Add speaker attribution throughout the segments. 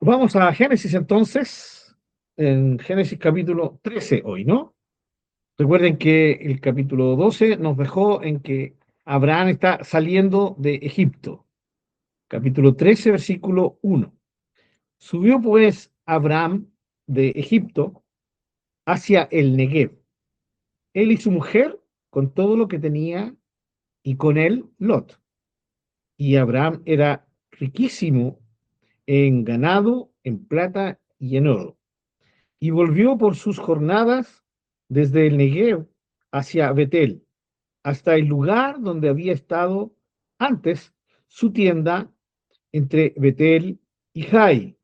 Speaker 1: Vamos a Génesis entonces, en Génesis capítulo 13 hoy, ¿no? Recuerden que el capítulo 12 nos dejó en que Abraham está saliendo de Egipto. Capítulo 13, versículo 1. Subió pues Abraham de Egipto hacia el Negev, él y su mujer con todo lo que tenía, y con él Lot. Y Abraham era riquísimo en ganado, en plata y en oro. Y volvió por sus jornadas desde el Negev hacia Betel, hasta el lugar donde había estado antes su tienda entre Betel y Jai,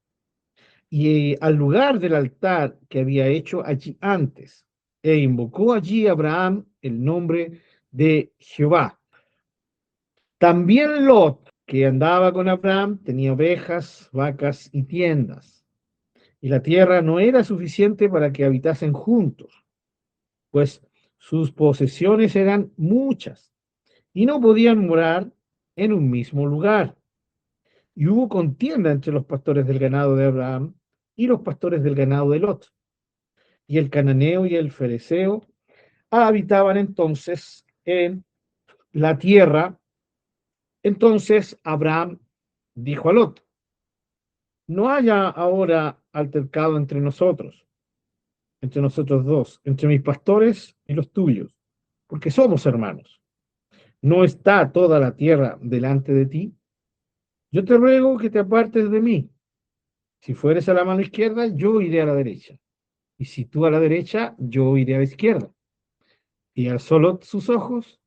Speaker 1: y al lugar del altar que había hecho allí antes, e invocó allí Abraham el nombre de Jehová. También Lot, que andaba con Abraham, tenía ovejas, vacas y tiendas, y la tierra no era suficiente para que habitasen juntos, pues sus posesiones eran muchas y no podían morar en un mismo lugar. Y hubo contienda entre los pastores del ganado de Abraham y los pastores del ganado de Lot. Y el cananeo y el fereceo habitaban entonces en la tierra. Entonces Abraham dijo a Lot: no haya ahora altercado entre nosotros dos, entre mis pastores y los tuyos, porque somos hermanos. ¿No está toda la tierra delante de ti? Yo te ruego que te apartes de mí. Si fueres a la mano izquierda, yo iré a la derecha. Y si tú a la derecha, yo iré a la izquierda. Y alzó Lot sus ojos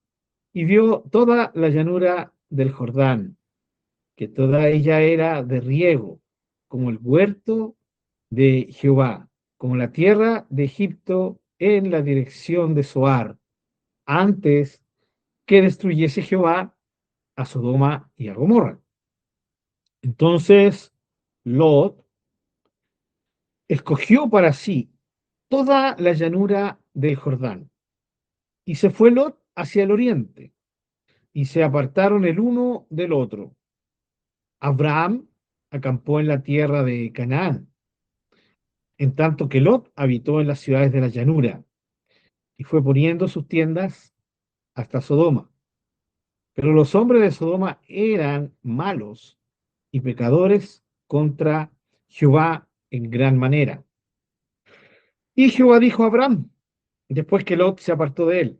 Speaker 1: y vio toda la llanura del Jordán, que toda ella era de riego, como el huerto de Jehová, como la tierra de Egipto en la dirección de Zoar, antes que destruyese Jehová a Sodoma y a Gomorra. Entonces Lot escogió para sí toda la llanura del Jordán, y se fue Lot hacia el oriente, y se apartaron el uno del otro. Abraham acampó en la tierra de Canaán, en tanto que Lot habitó en las ciudades de la llanura, y fue poniendo sus tiendas hasta Sodoma. Pero los hombres de Sodoma eran malos y pecadores contra Jehová en gran manera. Y Jehová dijo a Abraham, después que Lot se apartó de él: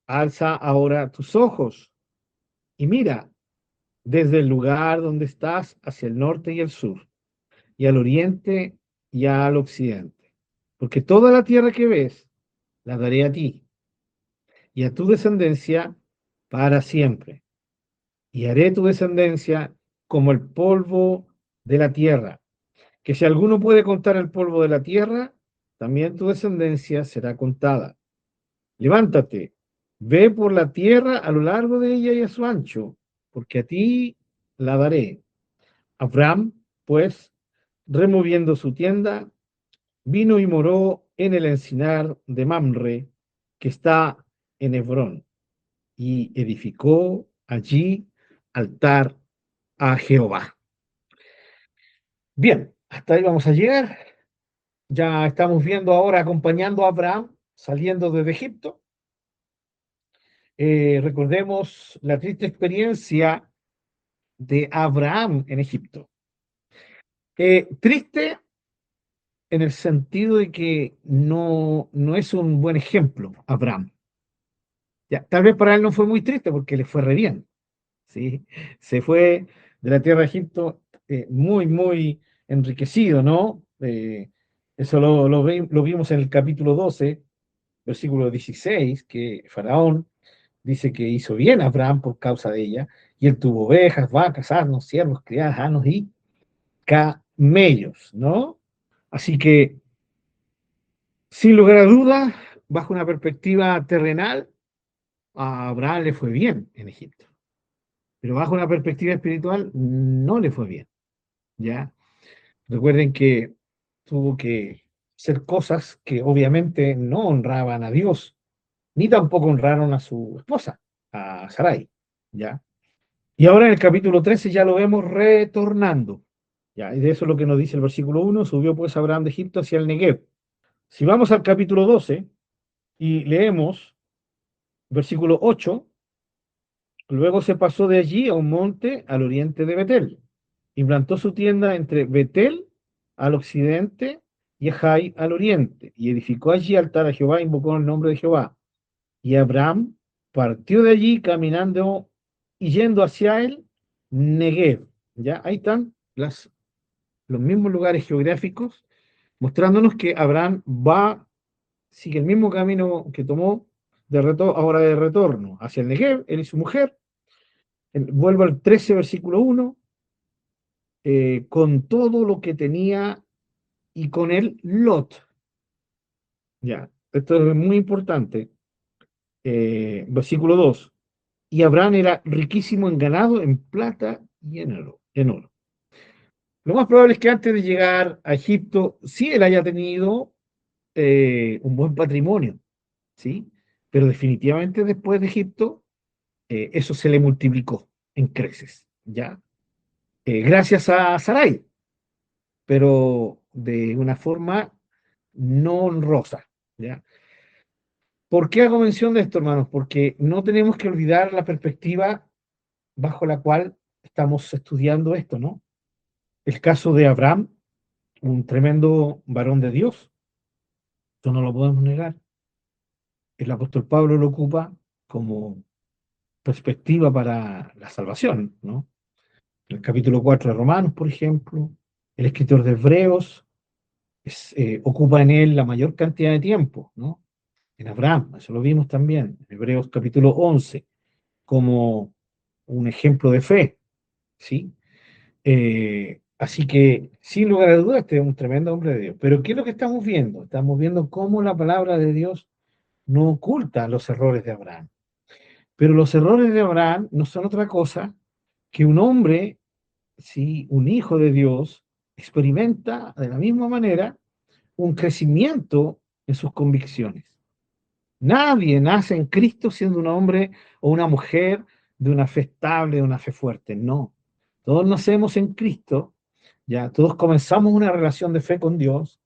Speaker 1: alza ahora tus ojos y mira desde el lugar donde estás hacia el norte y el sur, y al oriente y al occidente, porque toda la tierra que ves la daré a ti y a tu descendencia para siempre, y haré tu descendencia como el polvo de la tierra, que si alguno puede contar el polvo de la tierra, también tu descendencia será contada. Levántate, ve por la tierra a lo largo de ella y a su ancho, porque a ti la daré. Abraham, pues, removiendo su tienda, vino y moró en el encinar de Mamre, que está en Hebrón, y edificó allí altar a Jehová. Bien, hasta ahí vamos a llegar. Ya estamos viendo ahora, acompañando a Abraham saliendo desde Egipto. Recordemos la triste experiencia de Abraham en Egipto. Triste en el sentido de que no es un buen ejemplo Abraham. Ya, tal vez para él no fue muy triste porque le fue re bien. ¿Sí? Se fue de la tierra de Egipto muy enriquecido, ¿no? Eso lo vimos en el capítulo 12, versículo 16, que Faraón dice que hizo bien a Abraham por causa de ella, y él tuvo ovejas, vacas, asnos, siervos, criadas, asnos y camellos, ¿no? Así que, sin lugar a dudas, bajo una perspectiva terrenal, a Abraham le fue bien en Egipto, pero bajo una perspectiva espiritual no le fue bien, ¿ya? Recuerden que tuvo que hacer cosas que obviamente no honraban a Dios, ni tampoco honraron a su esposa, a Sarai, ¿ya? Y ahora en el capítulo 13 ya lo vemos retornando, Ya, y de eso es lo que nos dice el versículo 1, subió pues Abraham de Egipto hacia el Negev. Si vamos al capítulo 12 y leemos versículo 8, luego se pasó de allí a un monte al oriente de Betel, y plantó su tienda entre Betel al occidente y Jai al oriente, y edificó allí altar a Jehová, e invocó el nombre de Jehová. Y Abraham partió de allí caminando y yendo hacia el Negev. ¿Ya? Ahí están los mismos lugares geográficos, mostrándonos que Abraham sigue el mismo camino que tomó ahora de retorno hacia el Negev, él y su mujer. Vuelvo al 13, versículo 1, con todo lo que tenía y con él Lot. Ya, esto es muy importante. Versículo 2. Y Abraham era riquísimo en ganado, en plata y en oro. Lo más probable es que antes de llegar a Egipto, sí él haya tenido un buen patrimonio, ¿sí? Pero definitivamente después de Egipto, eso se le multiplicó en creces, ¿ya? Gracias a Sarai, pero de una forma no honrosa, ¿ya? ¿Por qué hago mención de esto, hermanos? Porque no tenemos que olvidar la perspectiva bajo la cual estamos estudiando esto, ¿no? El caso de Abraham, un tremendo varón de Dios, esto no lo podemos negar. El apóstol Pablo lo ocupa como perspectiva para la salvación, ¿no? El capítulo 4 de Romanos, por ejemplo, el escritor de Hebreos ocupa en él la mayor cantidad de tiempo, ¿no? En Abraham, eso lo vimos también, en Hebreos capítulo 11, como un ejemplo de fe, ¿sí? Así que, sin lugar a dudas, este es un tremendo hombre de Dios. Pero ¿qué es lo que estamos viendo? Estamos viendo cómo la palabra de Dios no oculta los errores de Abraham. Pero los errores de Abraham no son otra cosa que un hombre, ¿sí? Un hijo de Dios, experimenta de la misma manera un crecimiento en sus convicciones. Nadie nace en Cristo siendo un hombre o una mujer de una fe estable, de una fe fuerte. No. Todos nacemos en Cristo, ya todos comenzamos una relación de fe con Dios,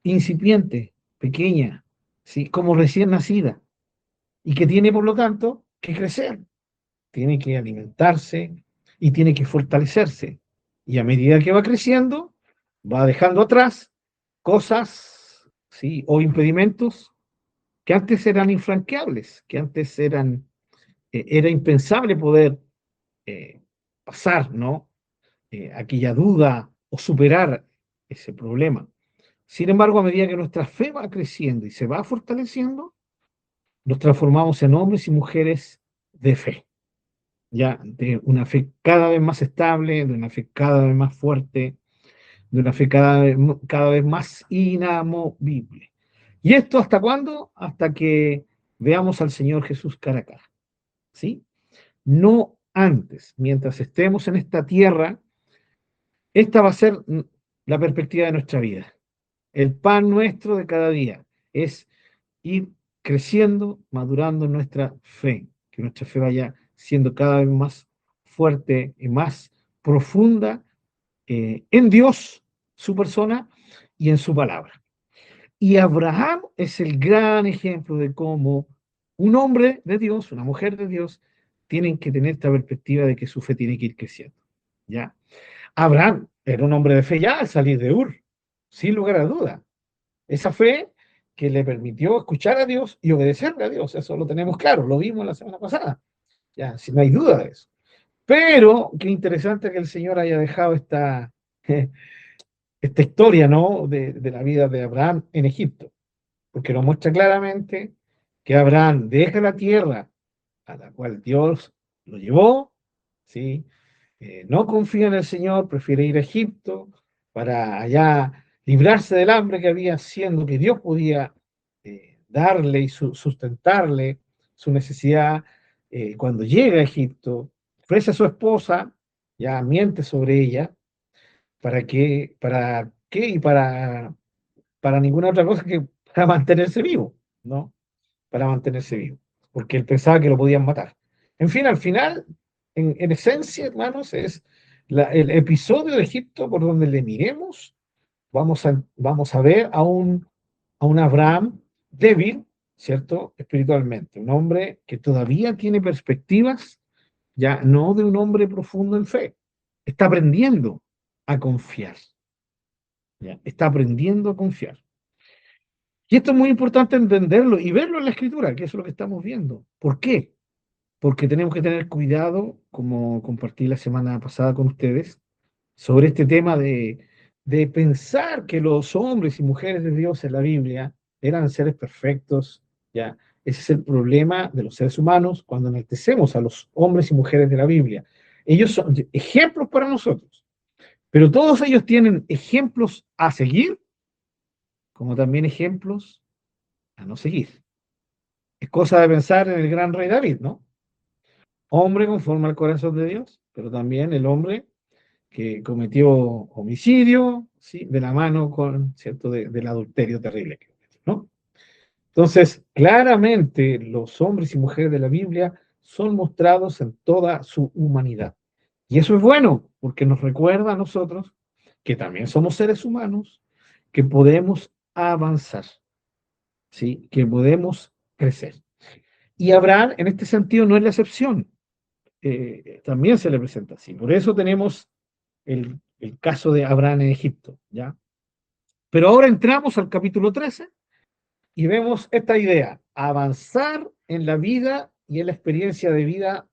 Speaker 1: incipiente, pequeña, ¿sí? Como recién nacida, y que tiene, por lo tanto, que crecer, tiene que alimentarse y tiene que fortalecerse. Y a medida que va creciendo, va dejando atrás cosas, ¿sí? O impedimentos que antes eran infranqueables, que antes era impensable poder eh, pasar, ¿no? Aquella duda o superar ese problema. Sin embargo, a medida que nuestra fe va creciendo y se va fortaleciendo, nos transformamos en hombres y mujeres de fe, ya de una fe cada vez más estable, de una fe cada vez más fuerte, de una fe cada vez más inamovible. ¿Y esto hasta cuándo? Hasta que veamos al Señor Jesús cara a cara, ¿sí? No antes, mientras estemos en esta tierra, esta va a ser la perspectiva de nuestra vida. El pan nuestro de cada día es ir creciendo, madurando en nuestra fe, que nuestra fe vaya siendo cada vez más fuerte y más profunda en Dios, su persona y en su palabra. Y Abraham es el gran ejemplo de cómo un hombre de Dios, una mujer de Dios, tienen que tener esta perspectiva de que su fe tiene que ir creciendo. ¿Ya? Abraham era un hombre de fe ya al salir de Ur, sin lugar a duda. Esa fe que le permitió escuchar a Dios y obedecerle a Dios, eso lo tenemos claro, lo vimos la semana pasada. Ya, si no hay duda de eso. Pero qué interesante que el Señor haya dejado esta historia, ¿no? De la vida de Abraham en Egipto, porque nos muestra claramente que Abraham deja la tierra a la cual Dios lo llevó, ¿sí? No confía en el Señor, prefiere ir a Egipto para allá librarse del hambre que había, siendo que Dios podía darle y sustentarle su necesidad. Cuando llega a Egipto, ofrece a su esposa, ya miente sobre ella, ¿para qué? Y para ninguna otra cosa que para mantenerse vivo, ¿no? Para mantenerse vivo, porque él pensaba que lo podían matar. En fin, al final, en esencia, hermanos, es El episodio de Egipto, por donde le miremos, vamos a ver a un Abraham débil, ¿cierto? Espiritualmente, un hombre que todavía tiene perspectivas, ya no de un hombre profundo en fe. Está aprendiendo a confiar, ¿ya? Está aprendiendo a confiar. Y esto es muy importante entenderlo y verlo en la escritura, que es lo que estamos viendo. ¿Por qué? Porque tenemos que tener cuidado, como compartí la semana pasada con ustedes, sobre este tema de pensar que los hombres y mujeres de Dios en la Biblia eran seres perfectos, ¿ya? Ese es el problema de los seres humanos cuando enaltecemos a los hombres y mujeres de la Biblia. Ellos son ejemplos para nosotros, pero todos ellos tienen ejemplos a seguir, como también ejemplos a no seguir. Es cosa de pensar en el gran rey David, ¿no? Hombre conforme al corazón de Dios, pero también el hombre que cometió homicidio, ¿sí? De la mano con, ¿cierto? Del adulterio terrible, ¿no? Entonces, claramente los hombres y mujeres de la Biblia son mostrados en toda su humanidad. Y eso es bueno, porque nos recuerda a nosotros que también somos seres humanos, que podemos avanzar, ¿sí? Que podemos crecer. Y Abraham, en este sentido, no es la excepción. También se le presenta así. Por eso tenemos el caso de Abraham en Egipto, ¿ya? Pero ahora entramos al capítulo 13 y vemos esta idea, avanzar en la vida y en la experiencia de vida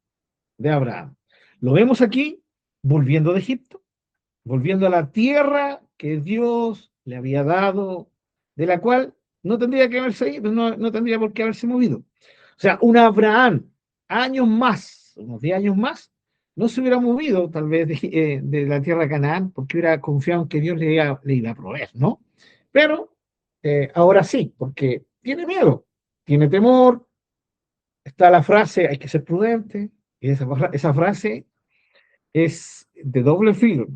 Speaker 1: de Abraham. Lo vemos aquí, volviendo de Egipto, volviendo a la tierra que Dios le había dado, de la cual no tendría que haberse ido, no tendría por qué haberse movido. O sea, un Abraham, años más, unos 10 años más, no se hubiera movido tal vez de la tierra de Canaán porque hubiera confiado en que Dios le iba a proveer, ¿no? Pero ahora sí, porque tiene miedo, tiene temor, está la frase, hay que ser prudente, y esa frase es de doble filo.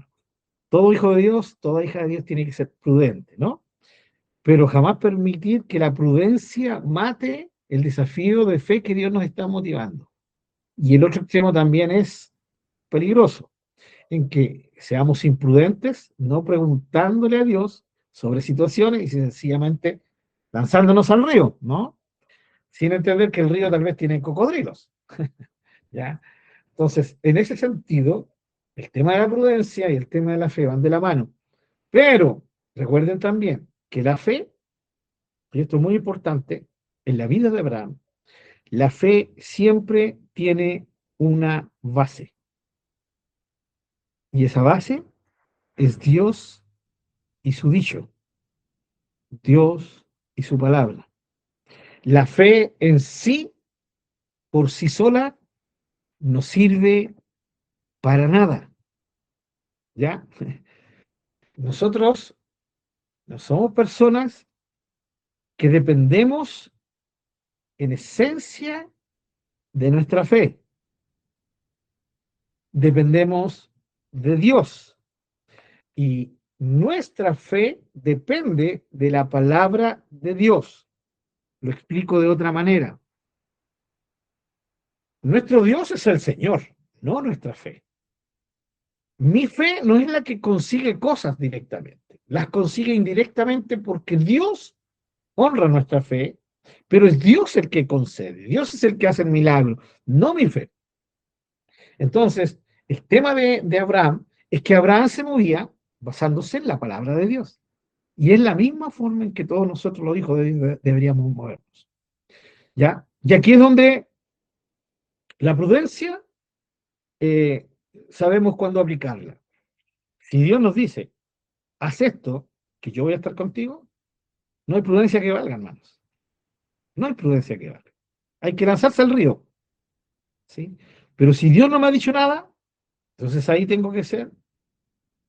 Speaker 1: Todo hijo de Dios, toda hija de Dios tiene que ser prudente, ¿no? Pero jamás permitir que la prudencia mate el desafío de fe que Dios nos está motivando. Y el otro extremo también es peligroso, en que seamos imprudentes, no preguntándole a Dios sobre situaciones y sencillamente lanzándonos al río, ¿no? Sin entender que el río tal vez tiene cocodrilos, ¿ya? Entonces, en ese sentido, el tema de la prudencia y el tema de la fe van de la mano. Pero recuerden también que la fe, y esto es muy importante, en la vida de Abraham, la fe siempre tiene una base. Y esa base es Dios y su dicho, Dios y su palabra. La fe en sí, por sí sola, no sirve para nada. ¿Ya? Nosotros no somos personas que dependemos en esencia de nuestra fe. Dependemos de Dios. Y nuestra fe depende de la palabra de Dios. Lo explico de otra manera. Nuestro Dios es el Señor, no nuestra fe. Mi fe no es la que consigue cosas directamente, las consigue indirectamente porque Dios honra nuestra fe, pero es Dios el que concede, Dios es el que hace el milagro, no mi fe. Entonces, el tema de Abraham es que Abraham se movía basándose en la palabra de Dios. Y es la misma forma en que todos nosotros los hijos de Dios deberíamos movernos. ¿Ya? Y aquí es donde la prudencia eh, sabemos cuándo aplicarla. Si Dios nos dice, haz esto, que yo voy a estar contigo, no hay prudencia que valga, hermanos. No hay prudencia que valga. Hay que lanzarse al río. ¿Sí? Pero si Dios no me ha dicho nada, entonces ahí tengo que ser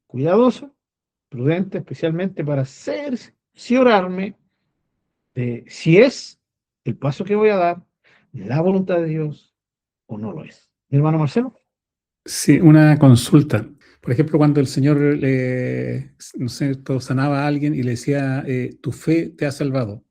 Speaker 1: cuidadoso, prudente, especialmente para cerciorarme de si es el paso que voy a dar la voluntad de Dios o no lo es. Mi hermano Marcelo.
Speaker 2: Sí, una consulta. Por ejemplo, cuando el Señor no sé, sanaba a alguien y le decía, tu fe te ha salvado,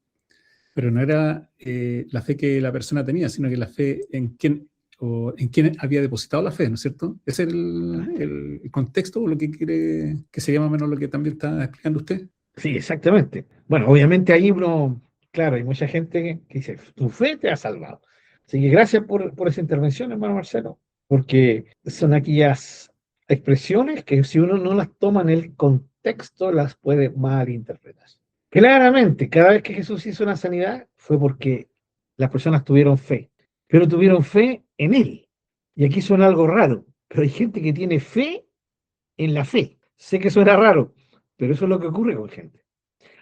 Speaker 2: pero no era la fe que la persona tenía, sino que la fe en quién o en quién había depositado la fe, ¿no es cierto? Ese es el contexto, o lo que quiere que se llama menos lo que también está explicando usted.
Speaker 1: Sí, exactamente. Bueno, obviamente ahí uno, claro, hay mucha gente que dice, tu fe te ha salvado. Así que gracias por esa intervención, hermano Marcelo, porque son aquellas expresiones que si uno no las toma en el contexto, las puede malinterpretar. Claramente, cada vez que Jesús hizo una sanidad fue porque las personas tuvieron fe, pero tuvieron fe en Él. Y aquí suena algo raro, pero hay gente que tiene fe en la fe. Sé que suena raro, pero eso es lo que ocurre con gente.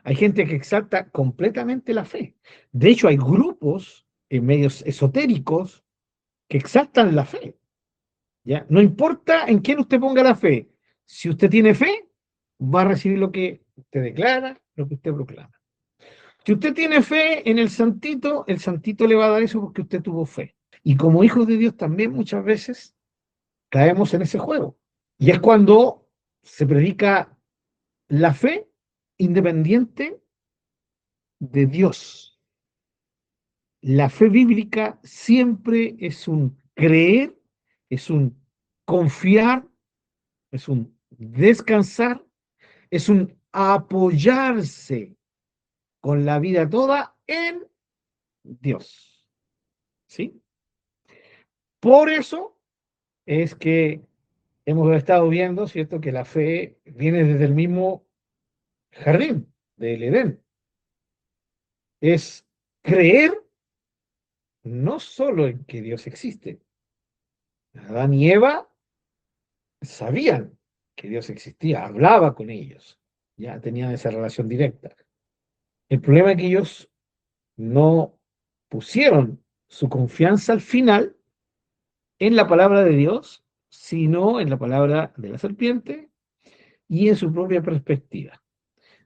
Speaker 1: Hay gente que exalta completamente la fe. De hecho, hay grupos en medios esotéricos que exaltan la fe. ¿Ya? No importa en quién usted ponga la fe. Si usted tiene fe, va a recibir lo que usted declara, lo que usted proclama. Si usted tiene fe en el santito le va a dar eso porque usted tuvo fe. Y como hijos de Dios también muchas veces caemos en ese juego. Y es cuando se predica la fe independiente de Dios. La fe bíblica siempre es un creer, es un confiar, es un descansar, es un apoyarse con la vida toda en Dios. ¿Sí? Por eso es que hemos estado viendo, ¿cierto?, que la fe viene desde el mismo jardín del Edén. Es creer no solo en que Dios existe. Adán y Eva sabían que Dios existía, hablaba con ellos, ya tenían esa relación directa. El problema es que ellos no pusieron su confianza al final en la palabra de Dios, sino en la palabra de la serpiente y en su propia perspectiva.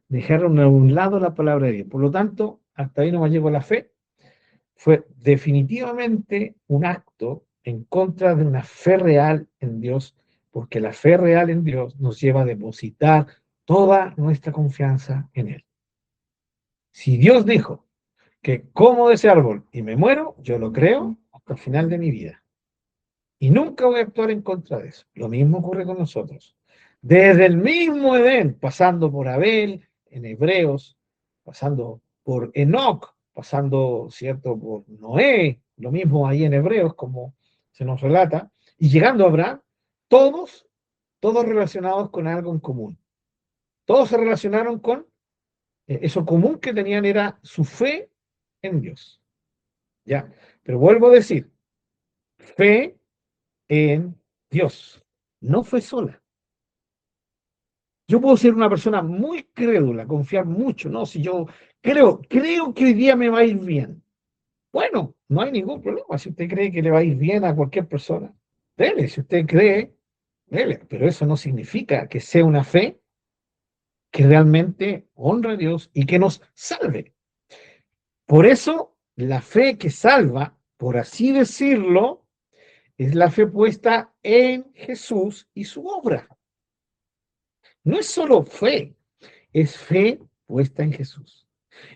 Speaker 1: Dejaron a un lado la palabra de Dios. Por lo tanto, hasta ahí no me llegó la fe. Fue definitivamente un acto en contra de una fe real en Dios, porque la fe real en Dios nos lleva a depositar toda nuestra confianza en Él. Si Dios dijo que como de ese árbol y me muero, yo lo creo hasta el final de mi vida. Y nunca voy a actuar en contra de eso. Lo mismo ocurre con nosotros. Desde el mismo Edén, pasando por Abel, en Hebreos, pasando por Enoc, pasando, ¿cierto?, por Noé, lo mismo ahí en Hebreos, como se nos relata, y llegando a Abraham, todos relacionados con algo en común. Todos se relacionaron con eso común que tenían era su fe en Dios. ¿Ya? Pero vuelvo a decir, fe en Dios. No fue sola. Yo puedo ser una persona muy crédula, confiar mucho, ¿no? Si yo creo que hoy día me va a ir bien. Bueno, no hay ningún problema. Si usted cree que le va a ir bien a cualquier persona, dele. Si usted cree, dele. Pero eso no significa que sea una fe que realmente honra a Dios y que nos salve. Por eso, la fe que salva, por así decirlo, es la fe puesta en Jesús y su obra. No es solo fe, es fe puesta en Jesús.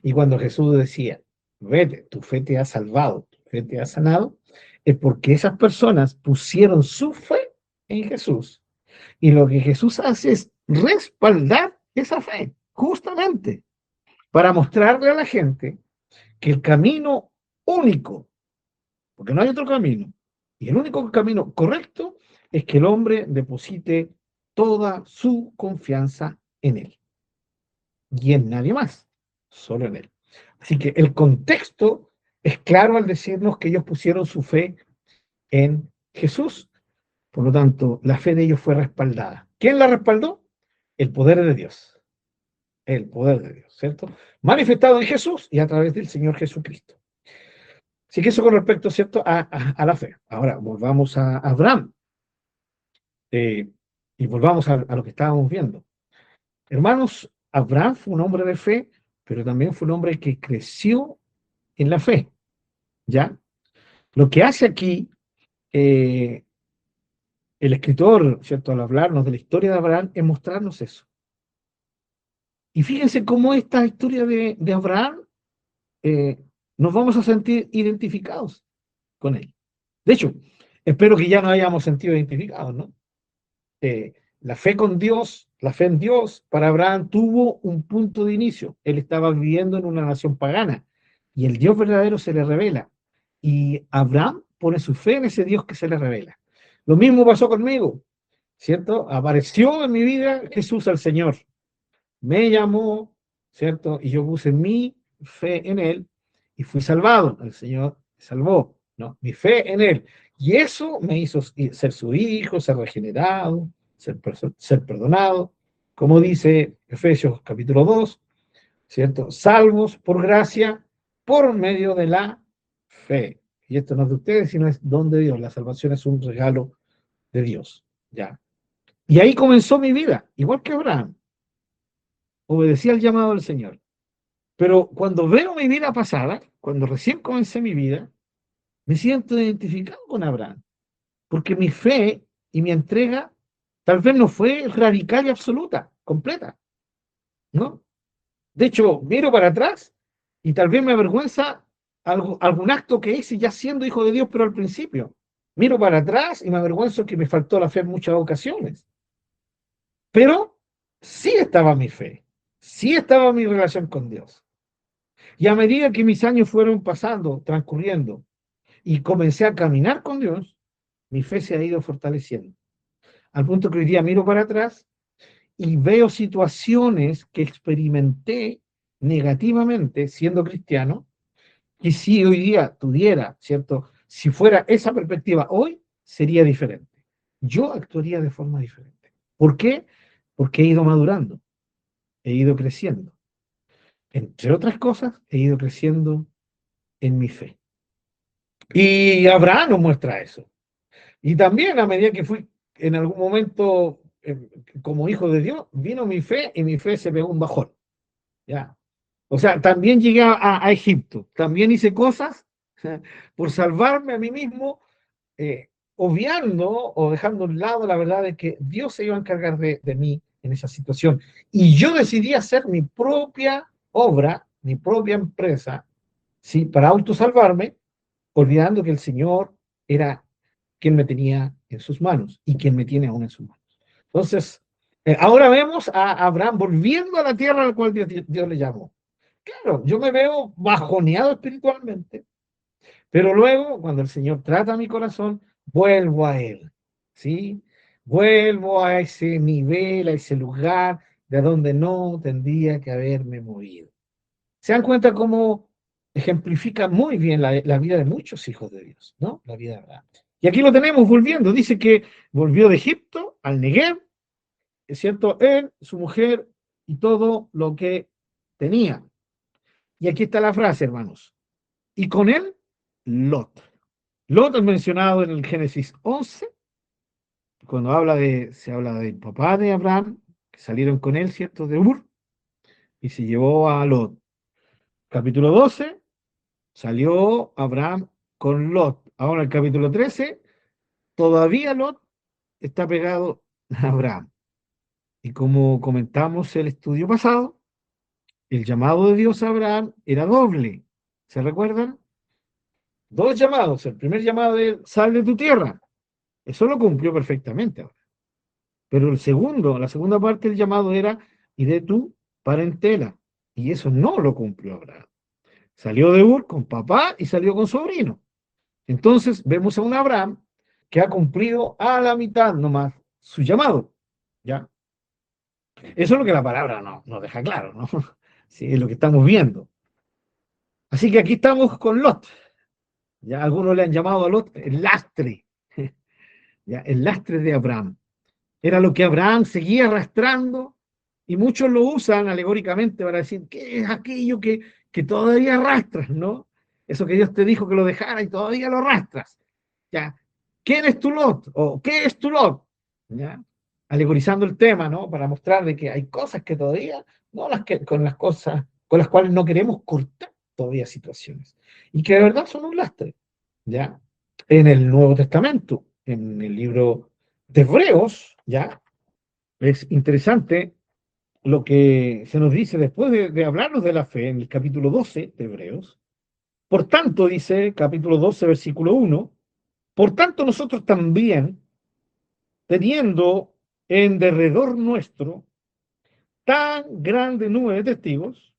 Speaker 1: Y cuando Jesús decía, vete, tu fe te ha salvado, tu fe te ha sanado, es porque esas personas pusieron su fe en Jesús. Y lo que Jesús hace es respaldar esa fe, justamente, para mostrarle a la gente que el camino único, porque no hay otro camino, y el único camino correcto es que el hombre deposite toda su confianza en él y en nadie más, solo en él. Así que el contexto es claro al decirnos que ellos pusieron su fe en Jesús. Por lo tanto, la fe de ellos fue respaldada. ¿Quién la respaldó? El poder de Dios. El poder de Dios, ¿cierto? Manifestado en Jesús y a través del Señor Jesucristo. Así que eso con respecto, ¿cierto?, a la fe. Ahora, volvamos a Abraham. Y volvamos a lo que estábamos viendo. Hermanos, Abraham fue un hombre de fe, pero también fue un hombre que creció en la fe, ¿ya? Lo que hace aquí el escritor, ¿cierto?, al hablarnos de la historia de Abraham, es mostrarnos eso. Y fíjense cómo esta historia de Abraham nos vamos a sentir identificados con él. De hecho, Espero que ya nos hayamos sentido identificados, ¿no? La fe con Dios, la fe en Dios, para Abraham tuvo un punto de inicio. Él estaba viviendo en una nación pagana y el Dios verdadero se le revela. Y Abraham pone su fe en ese Dios que se le revela. Lo mismo pasó conmigo, ¿cierto? Apareció en mi vida Jesús el Señor. Me llamó, ¿cierto? Y yo puse mi fe en Él y fui salvado. El Señor me salvó, ¿no? Mi fe en Él. Y eso me hizo ser su hijo, ser regenerado, ser perdonado. Como dice Efesios capítulo 2, ¿cierto? Salvos por gracia por medio de la fe. Y esto no es de ustedes, sino es don de Dios. La salvación es un regalo de Dios, ¿ya? Y ahí comenzó mi vida, igual que Abraham. Obedecí al llamado del Señor. Pero cuando veo mi vida pasada, cuando recién comencé mi vida, me siento identificado con Abraham, porque mi fe y mi entrega tal vez no fue radical y absoluta, completa, ¿no? De hecho, miro para atrás y tal vez me avergüenza algún acto que hice ya siendo hijo de Dios, pero al principio. Miro para atrás y me avergüenzo que me faltó la fe en muchas ocasiones. Pero sí estaba mi fe, sí estaba mi relación con Dios. Y a medida que mis años fueron pasando, transcurriendo, y comencé a caminar con Dios, mi fe se ha ido fortaleciendo. Al punto que hoy día miro para atrás y veo situaciones que experimenté negativamente siendo cristiano, y si hoy día tuviera, ¿cierto? Si fuera esa perspectiva hoy, sería diferente. Yo actuaría de forma diferente. ¿Por qué? Porque he ido madurando, he ido creciendo. Entre otras cosas, he ido creciendo en mi fe. Y Abraham nos muestra eso. Y también a medida que fui en algún momento como hijo de Dios, vino mi fe y mi fe se pegó un bajón. ¿Ya? O sea, también llegué a Egipto, también hice cosas por salvarme a mí mismo, obviando o dejando a un lado la verdad de que Dios se iba a encargar de mí en esa situación. Y yo decidí hacer mi propia obra, mi propia empresa, ¿sí? Para autosalvarme, olvidando que el Señor era quien me tenía en sus manos y quien me tiene aún en sus manos. Entonces, ahora vemos a Abraham volviendo a la tierra a la cual Dios le llamó. Claro, yo me veo bajoneado espiritualmente, pero luego, cuando el Señor trata mi corazón, vuelvo a Él, ¿sí? Vuelvo a ese nivel, a ese lugar de donde no tendría que haberme movido. ¿Se dan cuenta cómo ejemplifica muy bien la vida de muchos hijos de Dios, ¿no? La vida de Abraham. Y aquí lo tenemos volviendo. Dice que volvió de Egipto al Negev, es cierto, él, su mujer y todo lo que tenía. Y aquí está la frase, hermanos. Y con él, Lot. Lot es mencionado en el Génesis 11, cuando se habla del papá de Abraham, que salieron con él, ¿cierto? De Ur, y se llevó a Lot. Capítulo 12, salió Abraham con Lot. Ahora el capítulo 13, todavía Lot está pegado a Abraham. Y como comentamos el estudio pasado, el llamado de Dios a Abraham era doble. ¿Se recuerdan? Dos llamados. El primer llamado de sal de tu tierra. Eso lo cumplió perfectamente. Pero la segunda parte del llamado era y de tu parentela. Y eso no lo cumplió Abraham. Salió de Ur con papá y salió con sobrino. Entonces vemos a un Abraham que ha cumplido a la mitad nomás su llamado. ¿Ya? Eso es lo que la palabra nos deja claro, ¿no? Sí, es lo que estamos viendo. Así que aquí estamos con Lot. Ya algunos le han llamado a Lot el lastre, ya, el lastre de Abraham. Era lo que Abraham seguía arrastrando y muchos lo usan alegóricamente para decir, ¿qué es aquello que todavía arrastras, no? Eso que Dios te dijo que lo dejara y todavía lo arrastras. ¿Ya? ¿Quién es tu Lot? ¿O qué es tu Lot? ¿Ya? Alegorizando el tema, ¿no? Para mostrar de que hay cosas que todavía, no las que, con las cosas con las cuales no queremos cortar todavía situaciones. Y que de verdad son un lastre, ¿ya? En el Nuevo Testamento, en el libro de Hebreos, ¿ya? Es interesante lo que se nos dice después de hablarnos de la fe en el capítulo 12 de Hebreos. Por tanto, dice capítulo 12, versículo 1, Por tanto, nosotros también, teniendo en derredor nuestro tan grande nube de testigos,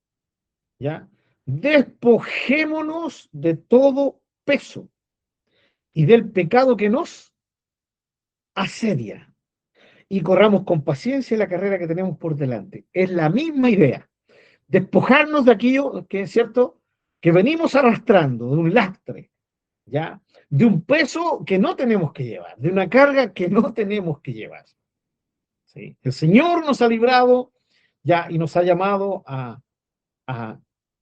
Speaker 1: ¿ya? Despojémonos de todo peso y del pecado que nos asedia y corramos con paciencia la carrera que tenemos por delante. Es la misma idea, despojarnos de aquello que es cierto, que venimos arrastrando, de un lastre, ¿ya? De un peso que no tenemos que llevar, de una carga que no tenemos que llevar. ¿Sí? El Señor nos ha librado ya y nos ha llamado a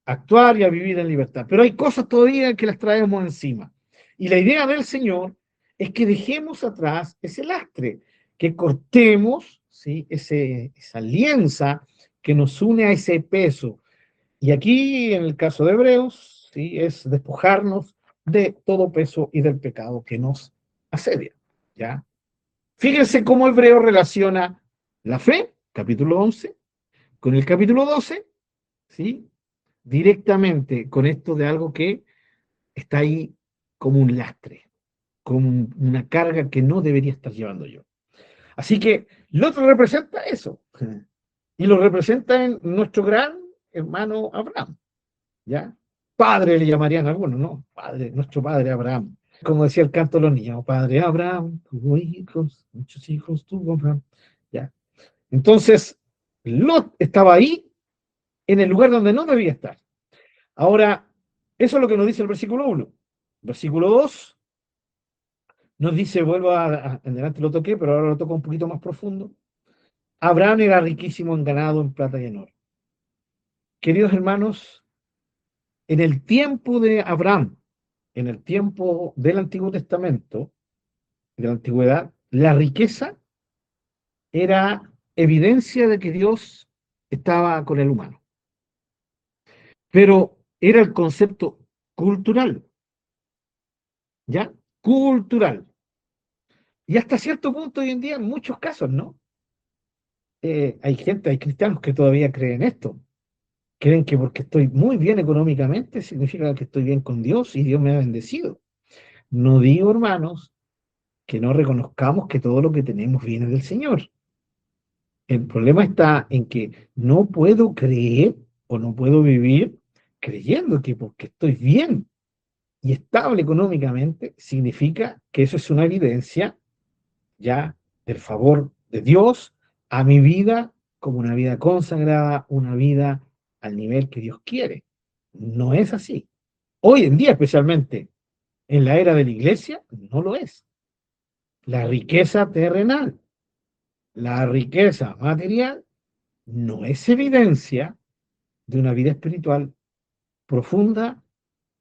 Speaker 1: actuar y a vivir en libertad. Pero hay cosas todavía que las traemos encima. Y la idea del Señor es que dejemos atrás ese lastre, que cortemos, ¿sí? Esa alianza que nos une a ese peso. Y aquí, en el caso de Hebreos, ¿sí? Es despojarnos de todo peso y del pecado que nos asedia. ¿Ya? Fíjense cómo Hebreo relaciona la fe, capítulo 11, con el capítulo 12, ¿sí? Directamente con esto de algo que está ahí como un lastre, como una carga que no debería estar llevando yo. Así que lo otro representa eso, y lo representa en nuestro gran hermano Abraham, ¿ya? Padre le llamarían algunos, ¿no? Padre, nuestro padre Abraham. Como decía el canto de los niños, padre Abraham, tuvo hijos, muchos hijos tuvo Abraham, ¿ya? Entonces, Lot estaba ahí en el lugar donde no debía estar. Ahora, eso es lo que nos dice el versículo 1. Versículo 2 nos dice, en delante lo toqué, pero ahora lo toco un poquito más profundo. Abraham era riquísimo en ganado, en plata y en oro. Queridos hermanos, en el tiempo de Abraham, en el tiempo del Antiguo Testamento, de la antigüedad, la riqueza era evidencia de que Dios estaba con el humano. Pero era el concepto cultural, ¿ya? Cultural. Y hasta cierto punto hoy en día, en muchos casos, ¿no? Hay cristianos que todavía creen esto. Creen que porque estoy muy bien económicamente significa que estoy bien con Dios y Dios me ha bendecido. No digo, hermanos, que no reconozcamos que todo lo que tenemos viene del Señor. El problema está en que no puedo creer o no puedo vivir creyendo que porque estoy bien y estable económicamente significa que eso es una evidencia ya del favor de Dios a mi vida como una vida consagrada, una vida al nivel que Dios quiere. No es así. Hoy en día, especialmente en la era de la iglesia, no lo es. La riqueza terrenal, la riqueza material, no es evidencia de una vida espiritual profunda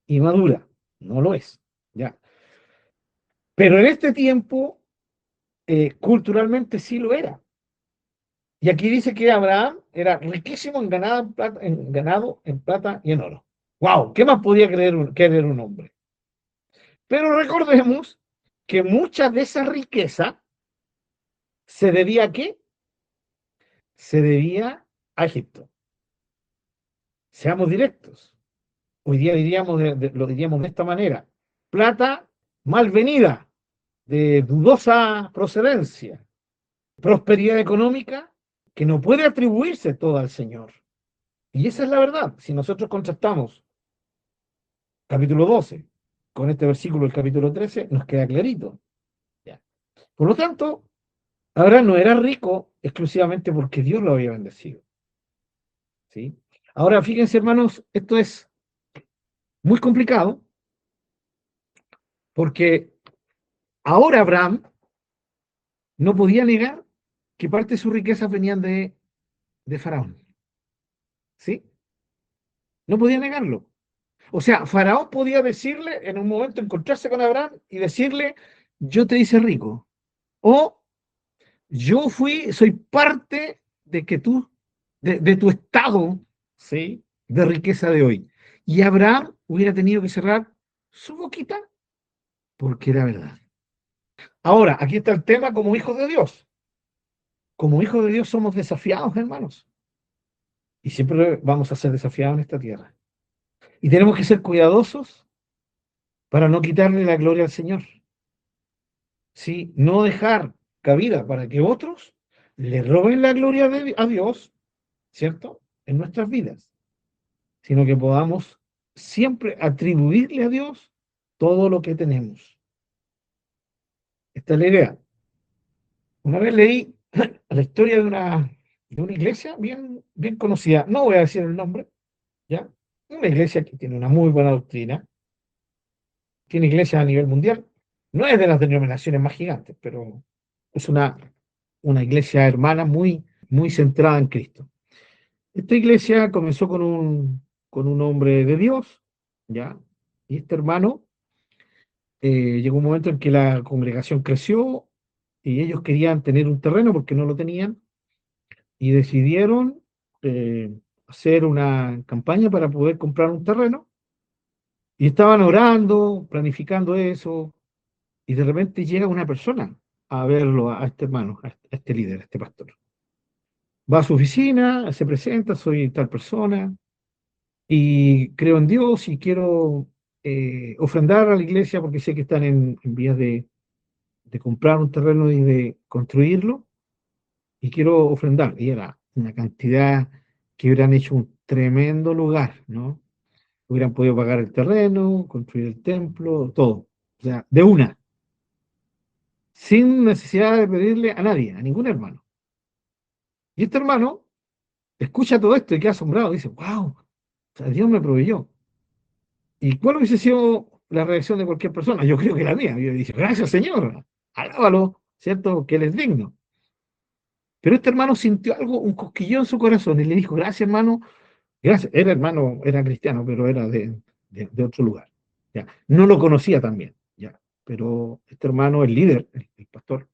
Speaker 1: y madura. No lo es. ¿Ya? Pero en este tiempo, culturalmente sí lo era. Y aquí dice que Abraham era riquísimo en ganado, en plata y en oro. ¡Wow! ¿Qué más podía querer un hombre? Pero recordemos que mucha de esa riqueza se debía a qué? Se debía a Egipto. Seamos directos. Hoy día lo diríamos de esta manera. Plata mal venida, de dudosa procedencia. Prosperidad económica que no puede atribuirse toda al Señor. Y esa es la verdad. Si nosotros contrastamos capítulo 12 con este versículo del capítulo 13, nos queda clarito. ¿Ya? Por lo tanto, Abraham no era rico exclusivamente porque Dios lo había bendecido. ¿Sí? Ahora, fíjense, hermanos, esto es muy complicado porque ahora Abraham no podía negar que parte de sus riquezas venían de Faraón. ¿Sí? No podía negarlo. O sea, Faraón podía decirle, en un momento encontrarse con Abraham y decirle, yo te hice rico. O soy parte de que de tu estado, ¿sí? De riqueza de hoy. Y Abraham hubiera tenido que cerrar su boquita porque era verdad. Ahora, aquí está el tema como hijos de Dios. Como hijos de Dios somos desafiados, hermanos. Y siempre vamos a ser desafiados en esta tierra. Y tenemos que ser cuidadosos para no quitarle la gloria al Señor. ¿sí? No dejar cabida para que otros le roben la gloria a Dios, ¿cierto? En nuestras vidas, sino que podamos siempre atribuirle a Dios todo lo que tenemos. Esta es la idea. Una vez leí la historia de una iglesia bien conocida, no voy a decir el nombre, ¿ya? Una iglesia que tiene una muy buena doctrina, tiene iglesias a nivel mundial, no es de las denominaciones más gigantes, pero es una iglesia hermana muy centrada en Cristo. Esta iglesia comenzó con un hombre de Dios, ¿ya? Y este hermano, llegó un momento en que la congregación creció y ellos querían tener un terreno porque no lo tenían y decidieron hacer una campaña para poder comprar un terreno y estaban orando, planificando eso y de repente llega una persona a verlo a este hermano, a este líder, a este pastor. Va a su oficina, se presenta, soy tal persona y creo en Dios y quiero ofrendar a la iglesia porque sé que están en vías de comprar un terreno y de construirlo y quiero ofrendar. Y era una cantidad que hubieran hecho un tremendo lugar, ¿no? Hubieran podido pagar el terreno, construir el templo, todo. O sea, de una, sin necesidad de pedirle a nadie, a ningún hermano. Y este hermano escucha todo esto y queda asombrado, dice, wow, o sea, Dios me proveyó. ¿Y cuál hubiese sido la reacción de cualquier persona? Yo creo que la mía. Yo dije, gracias Señor, alábalo, ¿cierto? Que Él es digno. Pero este hermano sintió algo, un cosquillón en su corazón y le dijo, gracias hermano, gracias. Era hermano, era cristiano, pero era de otro lugar. Ya. No lo conocía también, ya. Pero este hermano, el líder, el pastor,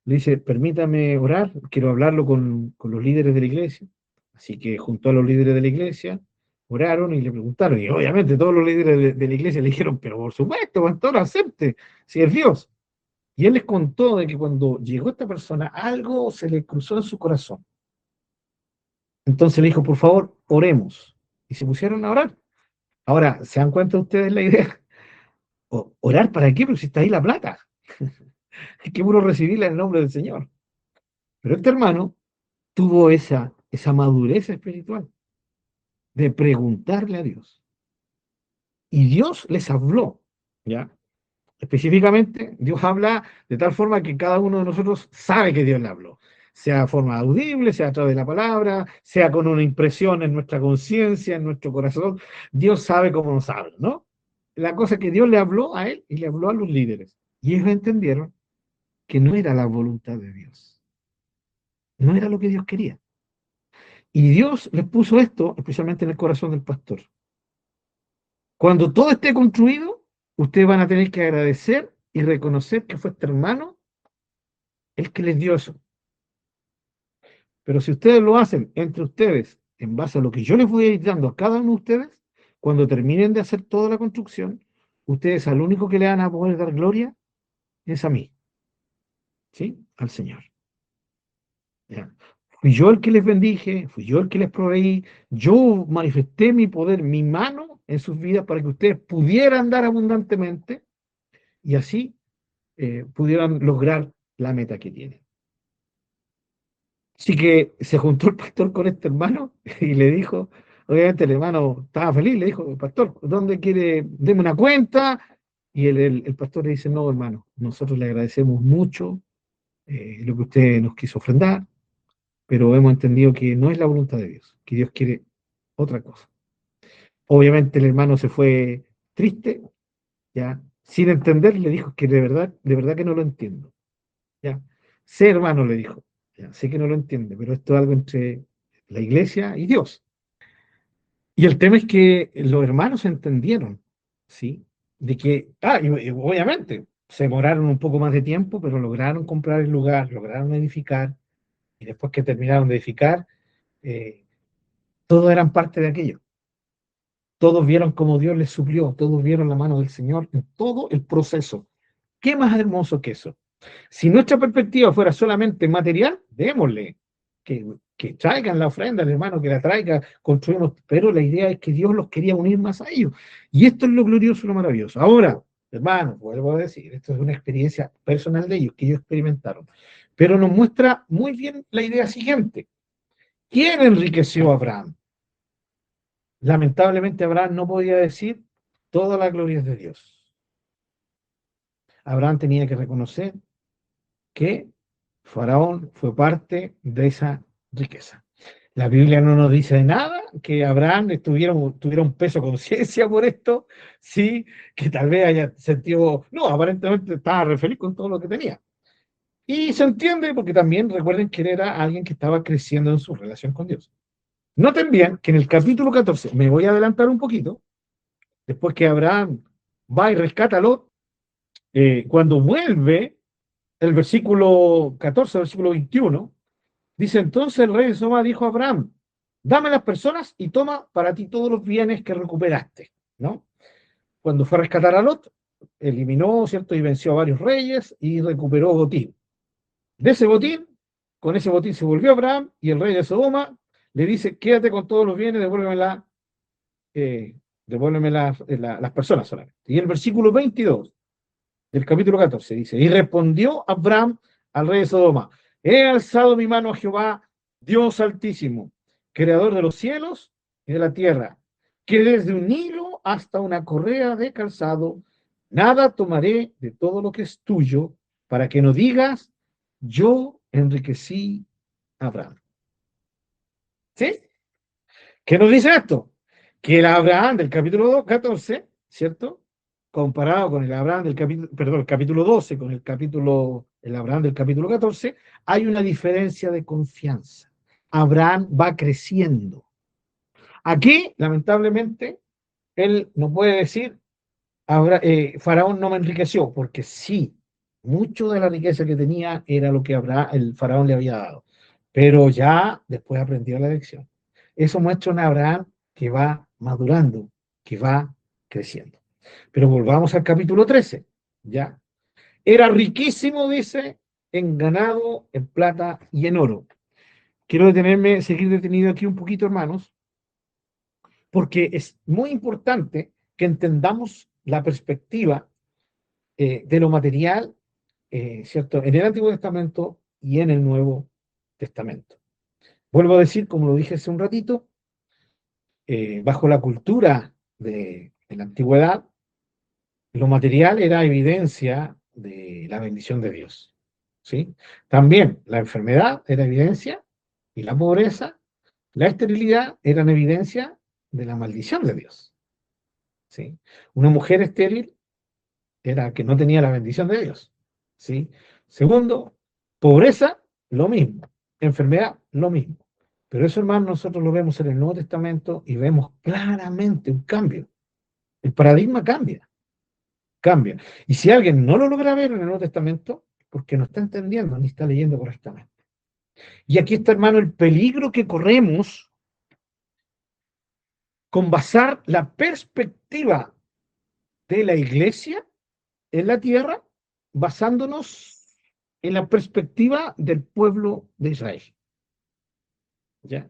Speaker 1: le dice, permítame orar, quiero hablarlo con los líderes de la iglesia. Así que juntó a los líderes de la iglesia, oraron y le preguntaron. Y obviamente todos los líderes de la iglesia le dijeron, pero por supuesto, pastor, acepte, si es Dios. Y él les contó de que cuando llegó esta persona, algo se le cruzó en su corazón. Entonces le dijo, por favor, oremos. Y se pusieron a orar. Ahora, ¿se dan cuenta ustedes la idea? ¿Orar para qué? Pero si está ahí la plata. Es que uno recibirla en el nombre del Señor. Pero este hermano tuvo esa madurez espiritual de preguntarle a Dios. Y Dios les habló, ¿ya? Específicamente, Dios habla de tal forma que cada uno de nosotros sabe que Dios le habló. Sea de forma audible, sea a través de la palabra, sea con una impresión en nuestra conciencia, en nuestro corazón. Dios sabe cómo nos habla, ¿no? La cosa es que Dios le habló a él y le habló a los líderes. Y ellos entendieron que no era la voluntad de Dios. No era lo que Dios quería. Y Dios les puso esto, especialmente en el corazón del pastor. Cuando todo esté construido, ustedes van a tener que agradecer y reconocer que fue este hermano el que les dio eso. Pero si ustedes lo hacen entre ustedes, en base a lo que yo les voy a ir dando a cada uno de ustedes, cuando terminen de hacer toda la construcción, ustedes al único que le van a poder dar gloria es a mí, ¿sí? Al Señor. ¿Ya? Fui yo el que les bendije, fui yo el que les proveí, yo manifesté mi poder, mi mano en sus vidas para que ustedes pudieran dar abundantemente y así pudieran lograr la meta que tienen. Así que se juntó el pastor con este hermano y le dijo, obviamente el hermano estaba feliz, le dijo, pastor, ¿dónde quiere? Deme una cuenta. Y el pastor le dice, no, hermano, nosotros le agradecemos mucho lo que usted nos quiso ofrendar, pero hemos entendido que no es la voluntad de Dios, que Dios quiere otra cosa. Obviamente el hermano se fue triste, ya, sin entender, le dijo que de verdad que no lo entiendo. Ya, sé hermano, le dijo, ya, sé que no lo entiende, pero esto es algo entre la iglesia y Dios. Y el tema es que los hermanos entendieron, ¿sí? De que, y obviamente, se demoraron un poco más de tiempo, pero lograron comprar el lugar, lograron edificar, y después que terminaron de edificar, eh, todos eran parte de aquello. Todos vieron cómo Dios les suplió, todos vieron la mano del Señor en todo el proceso. ¿Qué más hermoso que eso? Si nuestra perspectiva fuera solamente material, démosle, que traigan la ofrenda, el hermano, que la traiga, construimos, pero la idea es que Dios los quería unir más a ellos. Y esto es lo glorioso y lo maravilloso. Ahora, Hermanos, vuelvo a decir, esto es una experiencia personal de ellos, que ellos experimentaron. Pero nos muestra muy bien la idea siguiente. ¿Quién enriqueció a Abraham? Lamentablemente Abraham no podía decir toda la gloria es de Dios. Abraham tenía que reconocer que Faraón fue parte de esa riqueza. La Biblia no nos dice nada que Abraham tuviera un peso de conciencia por esto, sí, que tal vez haya sentido, no, aparentemente estaba re feliz con todo lo que tenía. Y se entiende porque también recuerden que él era alguien que estaba creciendo en su relación con Dios. Noten bien que en el capítulo 14, me voy a adelantar un poquito, después que Abraham va y rescata a Lot, cuando vuelve, el versículo 14, versículo 21, dice, entonces el rey de Sodoma dijo a Abraham, dame las personas y toma para ti todos los bienes que recuperaste, ¿no? Cuando fue a rescatar a Lot, eliminó, ¿cierto? Y venció a varios reyes y recuperó botín. De ese botín, con ese botín se volvió Abraham y el rey de Sodoma le dice, quédate con todos los bienes, eh, devuélveme las personas solamente. Y el versículo 22 del capítulo 14 dice, y respondió Abraham al rey de Sodoma, he alzado mi mano a Jehová, Dios altísimo, creador de los cielos y de la tierra, que desde un hilo hasta una correa de calzado, nada tomaré de todo lo que es tuyo, para que no digas, yo enriquecí a Abraham. ¿Sí? ¿Qué nos dice esto? Que el Abraham del capítulo 14, ¿cierto? Comparado con el Abraham del capítulo, perdón, el capítulo 12 con el Abraham del capítulo 14, hay una diferencia de confianza. Abraham va creciendo. Aquí, lamentablemente, él no puede decir, Faraón no me enriqueció, porque sí, mucho de la riqueza que tenía era lo que el Faraón le había dado. Pero ya después aprendió la lección. Eso muestra un Abraham que va madurando, que va creciendo. Pero volvamos al capítulo 13, ¿ya? Era riquísimo, dice, en ganado, en plata y en oro. Quiero seguir detenido aquí un poquito, hermanos, porque es muy importante que entendamos la perspectiva de lo material, ¿cierto? En el Antiguo Testamento y en el Nuevo Testamento. Vuelvo a decir, como lo dije hace un ratito, bajo la cultura de la antigüedad, lo material era evidencia de la bendición de Dios, ¿sí? También la enfermedad era evidencia y la pobreza, la esterilidad eran evidencia de la maldición de Dios, ¿sí? Una mujer estéril era que no tenía la bendición de Dios, ¿sí? Segundo, pobreza, lo mismo. Enfermedad, lo mismo. Pero eso, hermano, nosotros lo vemos en el Nuevo Testamento y vemos claramente un cambio. El paradigma cambia, cambia. Y si alguien no lo logra ver en el Nuevo Testamento, porque no está entendiendo ni está leyendo correctamente. Y aquí está, hermano, el peligro que corremos con basar la perspectiva de la iglesia en la tierra basándonos en la perspectiva del pueblo de Israel. ¿Ya?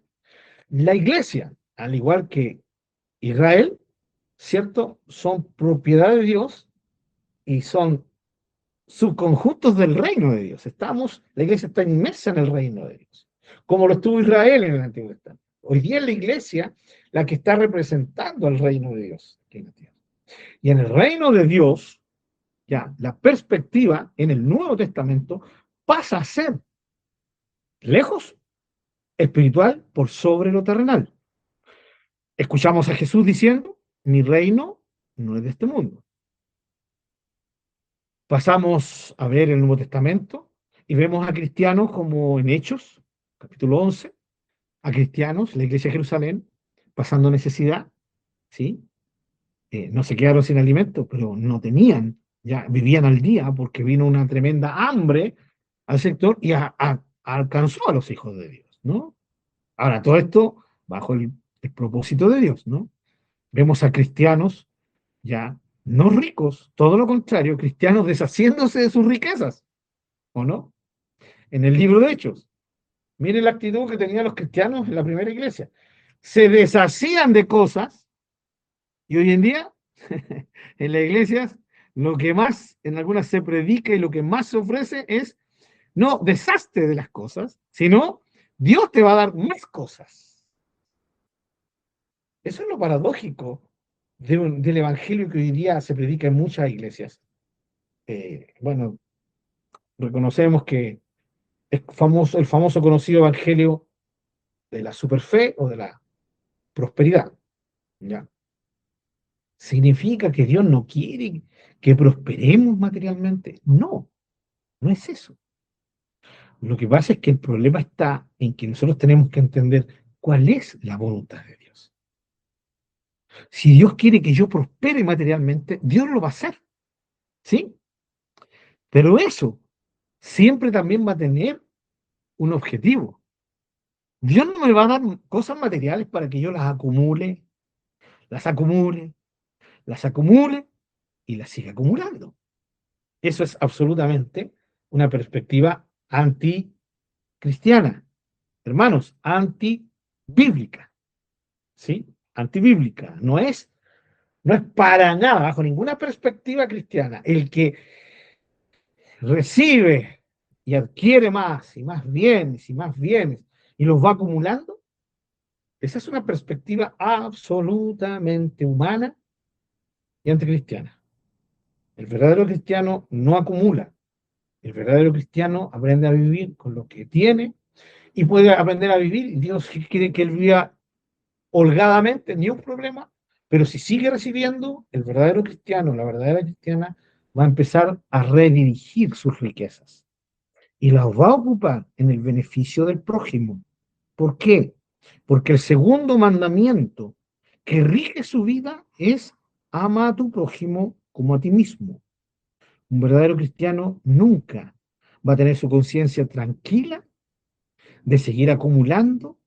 Speaker 1: La iglesia, al igual que Israel, ¿cierto? Son propiedad de Dios y son subconjuntos del reino de Dios. La iglesia está inmersa en el reino de Dios, como lo estuvo Israel en el Antiguo Testamento. Hoy día es la iglesia la que está representando al reino de Dios aquí en la tierra. Y en el reino de Dios, ya, la perspectiva en el Nuevo Testamento pasa a ser lejos espiritual por sobre lo terrenal. Escuchamos a Jesús diciendo, mi reino no es de este mundo. Pasamos a ver el Nuevo Testamento y vemos a cristianos como en Hechos, capítulo 11, a cristianos, la iglesia de Jerusalén, pasando necesidad, ¿sí? No se quedaron sin alimento, pero no tenían, ya vivían al día porque vino una tremenda hambre al sector y alcanzó a los hijos de Dios, ¿no? Ahora, todo esto bajo el propósito de Dios, ¿no? Vemos a cristianos ya no ricos, todo lo contrario, cristianos deshaciéndose de sus riquezas, ¿o no? En el libro de Hechos, miren la actitud que tenían los cristianos en la primera iglesia. Se deshacían de cosas y hoy en día en las iglesias lo que más en algunas se predica y lo que más se ofrece es no deshazte de las cosas, sino Dios te va a dar más cosas. Eso es lo paradójico del evangelio que hoy día se predica en muchas iglesias. Bueno, reconocemos que es famoso, el famoso conocido evangelio de la superfe o de la prosperidad. ¿Ya? ¿Significa que Dios no quiere que prosperemos materialmente? No, no es eso. Lo que pasa es que el problema está en que nosotros tenemos que entender cuál es la voluntad de Dios. Si Dios quiere que yo prospere materialmente, Dios lo va a hacer, ¿sí? Pero eso siempre también va a tener un objetivo. Dios no me va a dar cosas materiales para que yo las acumule, las acumule y las siga acumulando. Eso es absolutamente una perspectiva anticristiana, hermanos, antibíblica, ¿sí? Antibíblica. No es para nada, bajo ninguna perspectiva cristiana, el que recibe y adquiere más y más bienes y más bienes y los va acumulando. Esa es una perspectiva absolutamente humana y anticristiana. El verdadero cristiano no acumula. El verdadero cristiano aprende a vivir con lo que tiene y puede aprender a vivir. Dios quiere que él viva holgadamente, ni un problema, pero si sigue recibiendo, el verdadero cristiano, la verdadera cristiana, va a empezar a redirigir sus riquezas y las va a ocupar en el beneficio del prójimo. ¿Por qué? Porque el segundo mandamiento que rige su vida es ama a tu prójimo como a ti mismo. Un verdadero cristiano nunca va a tener su conciencia tranquila de seguir acumulando,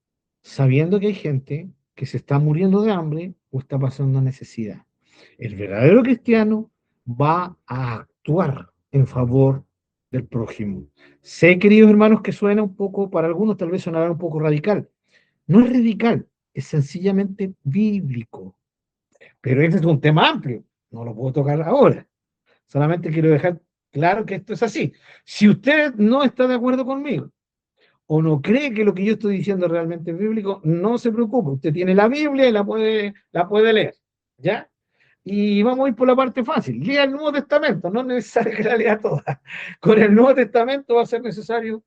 Speaker 1: sabiendo que hay gente que se está muriendo de hambre o está pasando necesidad. El verdadero cristiano va a actuar en favor del prójimo. Sé, queridos hermanos, que suena un poco, para algunos tal vez sonará un poco radical. No es radical, es sencillamente bíblico. Pero este es un tema amplio, no lo puedo tocar ahora. Solamente quiero dejar claro que esto es así. Si usted no está de acuerdo conmigo, o no cree que lo que yo estoy diciendo realmente es bíblico, no se preocupe, usted tiene la Biblia y la puede leer, ¿ya? Y vamos a ir por la parte fácil. Lea el Nuevo Testamento, no es necesario que la lea toda. Con el Nuevo Testamento va a ser necesario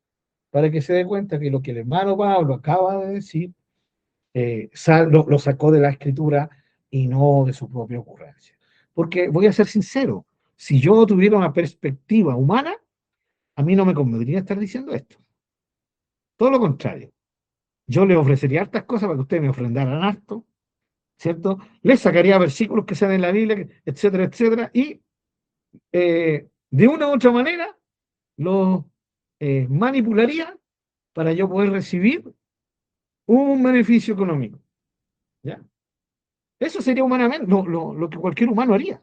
Speaker 1: para que se dé cuenta que lo que el hermano Pablo acaba de decir lo sacó de la Escritura y no de su propia ocurrencia. Porque voy a ser sincero, si yo tuviera una perspectiva humana, a mí no me convendría estar diciendo esto. Todo lo contrario. Yo le ofrecería hartas cosas para que ustedes me ofrendaran harto, ¿cierto? Les sacaría versículos que sean en la Biblia, etcétera, etcétera, y de una u otra manera los manipularía para yo poder recibir un beneficio económico, ¿ya? Eso sería humanamente lo que cualquier humano haría.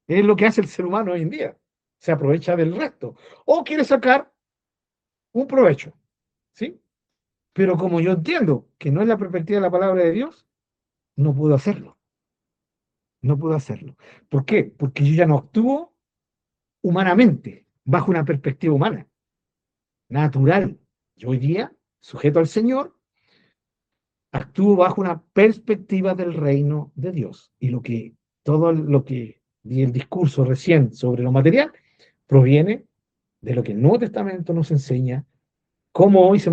Speaker 1: Es lo que hace el ser humano hoy en día. Se aprovecha del resto. O quiere sacar un provecho, ¿sí? Pero como yo entiendo que no es la perspectiva de la palabra de Dios, no puedo hacerlo. No puedo hacerlo. ¿Por qué? Porque yo ya no actúo humanamente, bajo una perspectiva humana, natural. Yo hoy día, sujeto al Señor, actúo bajo una perspectiva del reino de Dios. Y todo lo que di el discurso recién sobre lo material proviene de lo que el Nuevo Testamento nos enseña, de cómo hoy se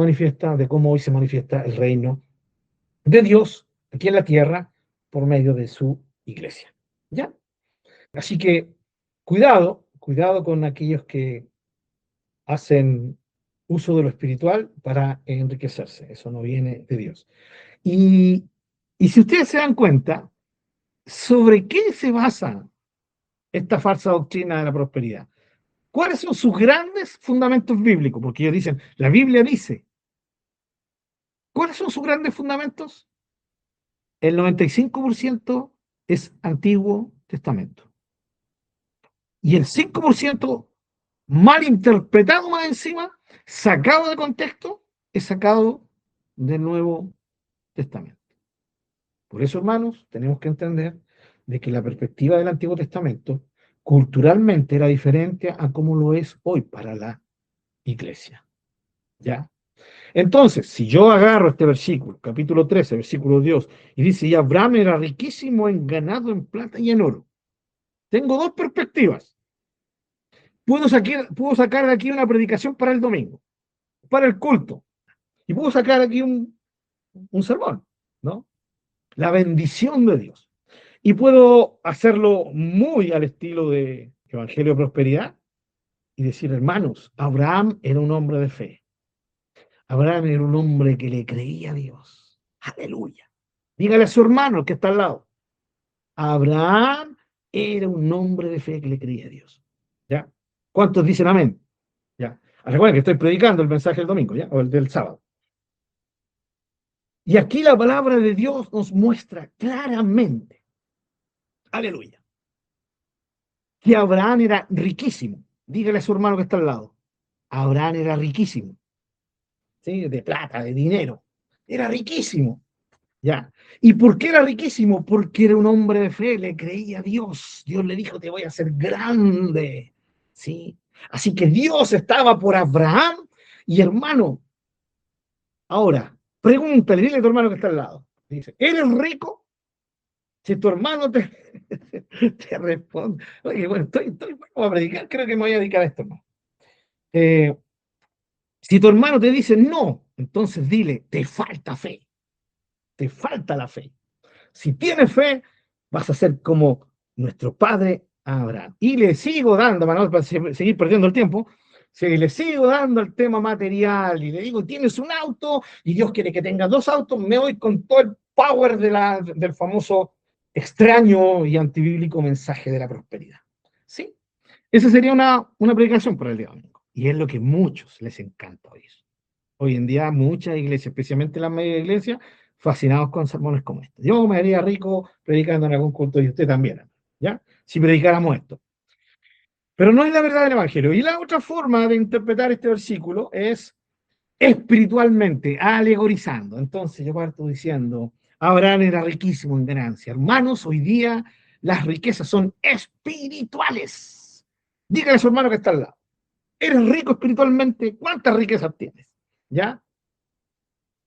Speaker 1: manifiesta el reino de Dios aquí en la tierra por medio de su iglesia. ¿Ya? Así que cuidado con aquellos que hacen uso de lo espiritual para enriquecerse. Eso no viene de Dios. Y, y si ustedes se dan cuenta, ¿sobre qué se basa esta falsa doctrina de la prosperidad? ¿Cuáles son sus grandes fundamentos bíblicos? Porque ellos dicen, la Biblia dice, ¿cuáles son sus grandes fundamentos? El 95% es Antiguo Testamento. Y el 5% mal interpretado más encima, sacado de contexto, es sacado del Nuevo Testamento. Por eso, hermanos, tenemos que entender de que la perspectiva del Antiguo Testamento, culturalmente era diferente a como lo es hoy para la iglesia. ¿Ya? Entonces, si yo agarro este versículo, capítulo 13, versículo 2, y dice, y Abraham era riquísimo en ganado, en plata y en oro. Tengo dos perspectivas. Puedo sacar de aquí una predicación para el domingo, para el culto, y puedo sacar aquí un sermón, ¿no? La bendición de Dios. Y puedo hacerlo muy al estilo de Evangelio de Prosperidad y decir, hermanos, Abraham era un hombre de fe. Abraham era un hombre que le creía a Dios. Aleluya. Dígale a su hermano que está al lado. Abraham era un hombre de fe que le creía a Dios. ¿Ya? ¿Cuántos dicen amén? ¿Ya? Recuerden que estoy predicando el mensaje del domingo, ¿ya? O el del sábado. Y aquí la palabra de Dios nos muestra claramente, aleluya, que Abraham era riquísimo. Dígale a su hermano que está al lado. Abraham era riquísimo, ¿sí? De plata, de dinero. Era riquísimo. ¿Ya? ¿Y por qué era riquísimo? Porque era un hombre de fe, le creía a Dios. Dios le dijo, te voy a hacer grande. ¿Sí? Así que Dios estaba por Abraham y hermano. Ahora, pregúntale, dile a tu hermano que está al lado. Dice, ¿eres rico? Si tu hermano te responde, oye, bueno, estoy bueno a predicar, creo que me voy a dedicar a esto, ¿no? Eh, si tu hermano te dice no, entonces dile, te falta la fe. Si tienes fe, vas a ser como nuestro padre Abraham. Y le sigo dando, Manuel, para seguir perdiendo el tiempo, si le sigo dando el tema material y le digo, tienes un auto y Dios quiere que tengas dos autos, me voy con todo el power del famoso extraño y antibíblico mensaje de la prosperidad. ¿Sí? Esa sería una predicación para el día domingo. Y es lo que a muchos les encanta oír. Hoy en día muchas iglesias, especialmente las media iglesias, fascinados con sermones como este. Yo me haría rico predicando en algún culto y usted también, ¿ya? Si predicáramos esto. Pero no es la verdad del Evangelio. Y la otra forma de interpretar este versículo es espiritualmente, alegorizando. Entonces yo parto diciendo, Abraham era riquísimo en ganancia. Hermanos, hoy día las riquezas son espirituales. Dígale a su hermano que está al lado. ¿Eres rico espiritualmente? ¿Cuántas riquezas tienes? ¿Ya?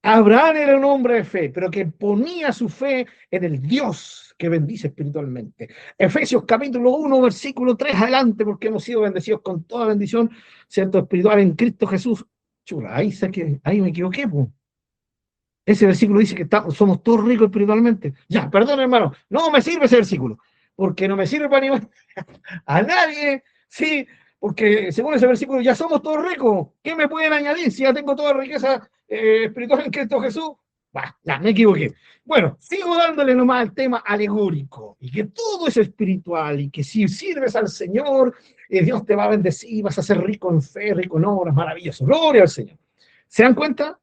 Speaker 1: Abraham era un hombre de fe, pero que ponía su fe en el Dios que bendice espiritualmente. Efesios capítulo 1, versículo 3 adelante, porque hemos sido bendecidos con toda bendición, siendo espiritual en Cristo Jesús. Chula, ahí me equivoqué, pues. Ese versículo dice que somos todos ricos espiritualmente. Ya, perdón, hermano, no me sirve ese versículo, porque no me sirve para animar a nadie, sí, porque según ese versículo ya somos todos ricos. ¿Qué me pueden añadir si ya tengo toda riqueza espiritual en Cristo Jesús? Bah, ya, me equivoqué. Bueno, sigo dándole nomás al tema alegórico y que todo es espiritual y que si sirves al Señor, Dios te va a bendecir, vas a ser rico en fe, rico en obras, maravilloso. Gloria al Señor. ¿Se dan cuenta?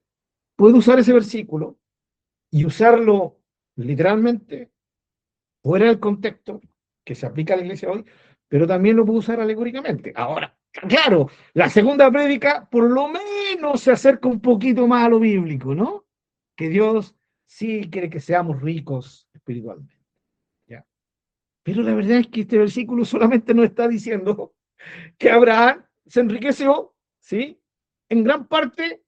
Speaker 1: Puedo usar ese versículo y usarlo literalmente fuera del contexto que se aplica a la iglesia hoy, pero también lo puedo usar alegóricamente. Ahora, claro, la segunda prédica por lo menos se acerca un poquito más a lo bíblico, ¿no? Que Dios sí quiere que seamos ricos espiritualmente. ¿Ya? Pero la verdad es que este versículo solamente nos está diciendo que Abraham se enriqueció, ¿sí? En gran parte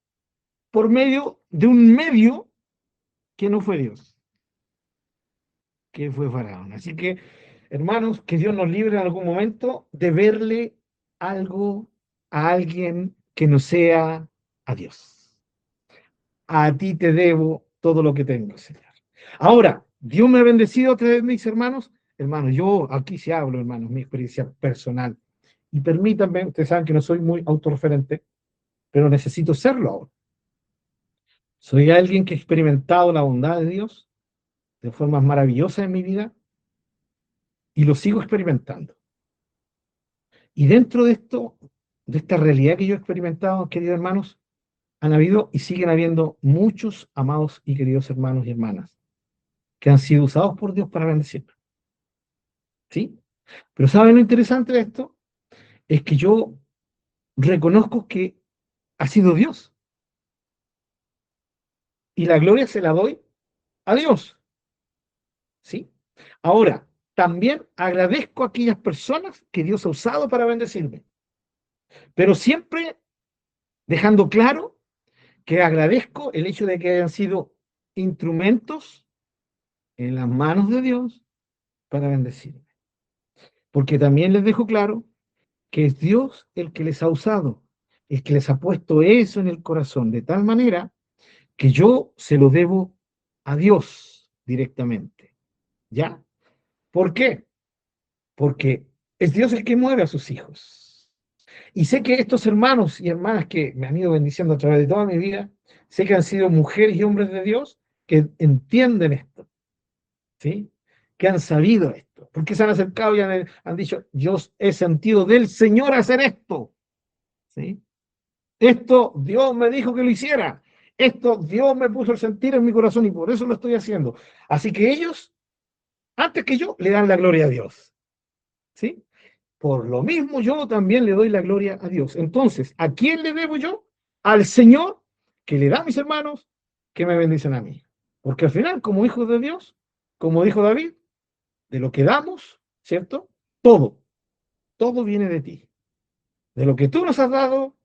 Speaker 1: por medio de un medio que no fue Dios, que fue Faraón. Así que, hermanos, que Dios nos libre en algún momento de verle algo a alguien que no sea a Dios. A ti te debo todo lo que tengo, Señor. Ahora, Dios me ha bendecido a través de mis hermanos. Hermanos, yo aquí sí hablo, hermanos, mi experiencia personal. Y permítanme, ustedes saben que no soy muy autorreferente, pero necesito serlo ahora. Soy alguien que ha experimentado la bondad de Dios de formas maravillosas en mi vida y lo sigo experimentando. Y dentro de esto, de esta realidad que yo he experimentado, queridos hermanos, han habido y siguen habiendo muchos amados y queridos hermanos y hermanas que han sido usados por Dios para bendecirnos. ¿Sí? Pero ¿saben lo interesante de esto? Es que yo reconozco que ha sido Dios y la gloria se la doy a Dios. ¿Sí? Ahora, también agradezco a aquellas personas que Dios ha usado para bendecirme, pero siempre dejando claro que agradezco el hecho de que hayan sido instrumentos en las manos de Dios para bendecirme. Porque también les dejo claro que es Dios el que les ha usado, el que les ha puesto eso en el corazón, de tal manera que yo se lo debo a Dios directamente. ¿Ya? ¿Por qué? Porque es Dios el que mueve a sus hijos. Y sé que estos hermanos y hermanas que me han ido bendiciendo a través de toda mi vida, sé que han sido mujeres y hombres de Dios que entienden esto, ¿sí? Que han sabido esto, porque se han acercado y han dicho, yo he sentido del Señor hacer esto, ¿sí? Esto Dios me dijo que lo hiciera, esto Dios me puso el sentir en mi corazón y por eso lo estoy haciendo. Así que ellos, antes que yo, le dan la gloria a Dios, ¿sí? Por lo mismo yo también le doy la gloria a Dios. Entonces, ¿a quién le debo yo? Al Señor, que le da a mis hermanos, que me bendicen a mí. Porque al final, como hijos de Dios, como dijo David, de lo que damos, ¿cierto? Todo, todo viene de ti. De lo que tú nos has dado,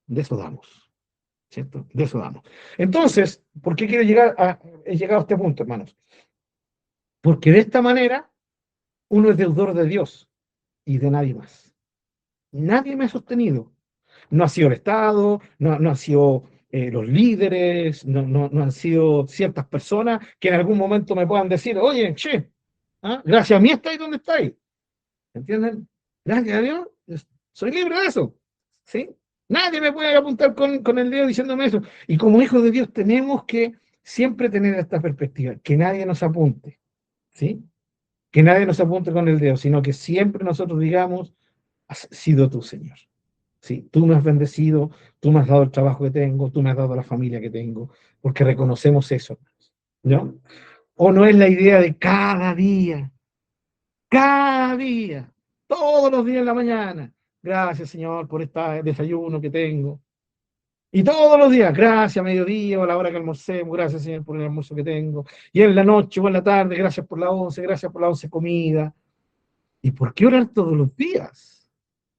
Speaker 1: de eso damos, ¿cierto? De eso damos. Entonces, ¿por qué quiero he llegado a este punto, hermanos? Porque de esta manera uno es deudor de Dios y de nadie más. Nadie me ha sostenido. No ha sido el Estado, no han sido los líderes, no han sido ciertas personas que en algún momento me puedan decir, oye, che, ¿ah? Gracias a mí estáis donde estáis. ¿Entienden? Gracias a Dios, soy libre de eso. ¿Sí? Nadie me puede apuntar con el dedo diciéndome eso. Y como hijos de Dios tenemos que siempre tener esta perspectiva, que nadie nos apunte. ¿Sí? Que nadie nos apunte con el dedo, sino que siempre nosotros digamos, has sido tú, Señor. Sí, tú me has bendecido, tú me has dado el trabajo que tengo, tú me has dado la familia que tengo, porque reconocemos eso, ¿no? O no es la idea de cada día, todos los días en la mañana. Gracias, Señor, por este desayuno que tengo. Y todos los días, gracias a mediodía o a la hora que almorcemos, gracias, Señor, por el almuerzo que tengo. Y en la noche o en la tarde, gracias por la once, gracias por la once comida. ¿Y por qué orar todos los días?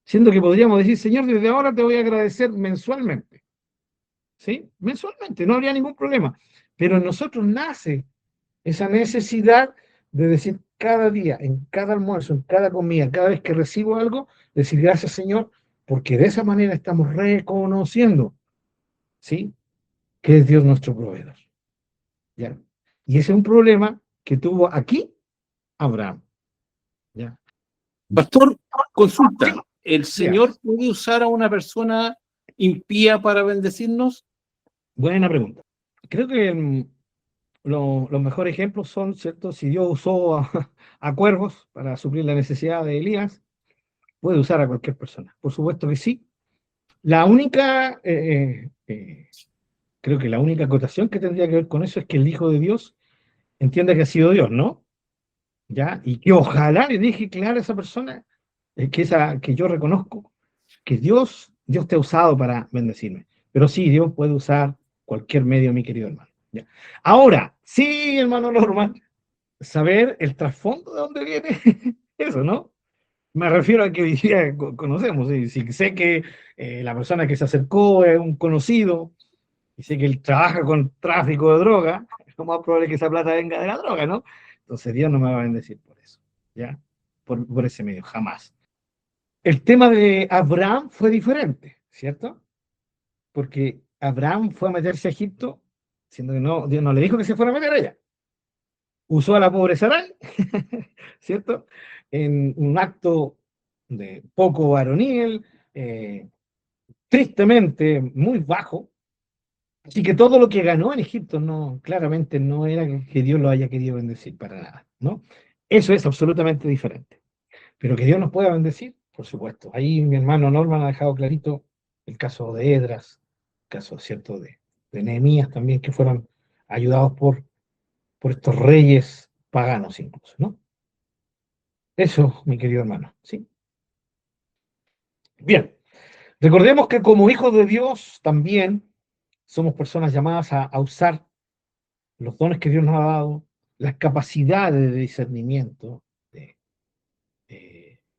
Speaker 1: Siendo que podríamos decir, Señor, desde ahora te voy a agradecer mensualmente. ¿Sí? Mensualmente, no habría ningún problema. Pero en nosotros nace esa necesidad de decir cada día, en cada almuerzo, en cada comida, cada vez que recibo algo, decir gracias, Señor, porque de esa manera estamos reconociendo, ¿sí? Que es Dios nuestro proveedor. ¿Ya? Y ese es un problema que tuvo aquí Abraham. ¿Ya?
Speaker 3: Pastor, consulta. ¿El
Speaker 1: Ya.
Speaker 3: Señor puede usar a una persona impía para bendecirnos?
Speaker 1: Buena pregunta. Creo que los mejores ejemplos son, ¿cierto? Si Dios usó a cuervos para suplir la necesidad de Elías, puede usar a cualquier persona. Por supuesto que sí. La única, creo que la única acotación que tendría que ver con eso es que el Hijo de Dios entienda que ha sido Dios, ¿no? ¿Ya? Y que ojalá le deje claro a esa persona que yo reconozco que Dios te ha usado para bendecirme. Pero sí, Dios puede usar cualquier medio, mi querido hermano. ¿Ya? Ahora, sí, hermano Norman, saber el trasfondo de dónde viene eso, ¿no? Me refiero a que hoy día conocemos, ¿sí? Si sé que la persona que se acercó es un conocido y sé que él trabaja con tráfico de droga, es lo más probable que esa plata venga de la droga, ¿no? Entonces Dios no me va a bendecir por eso, ¿ya? Por ese medio, jamás. El tema de Abraham fue diferente, ¿cierto? Porque Abraham fue a meterse a Egipto, siendo que no, Dios no le dijo que se fuera a meter allá. Usó a la pobre Sarai, ¿cierto? En un acto de poco varonil, tristemente muy bajo. Así que todo lo que ganó en Egipto no, claramente no era que Dios lo haya querido bendecir para nada, ¿no? Eso es absolutamente diferente. Pero que Dios nos pueda bendecir, por supuesto. Ahí mi hermano Norman ha dejado clarito el caso de Edras, el caso, ¿cierto?, de Nehemías también, que fueron ayudados por estos reyes paganos incluso, ¿no? Eso, mi querido hermano, ¿sí? Bien, recordemos que como hijos de Dios también somos personas llamadas a usar los dones que Dios nos ha dado, las capacidades de discernimiento,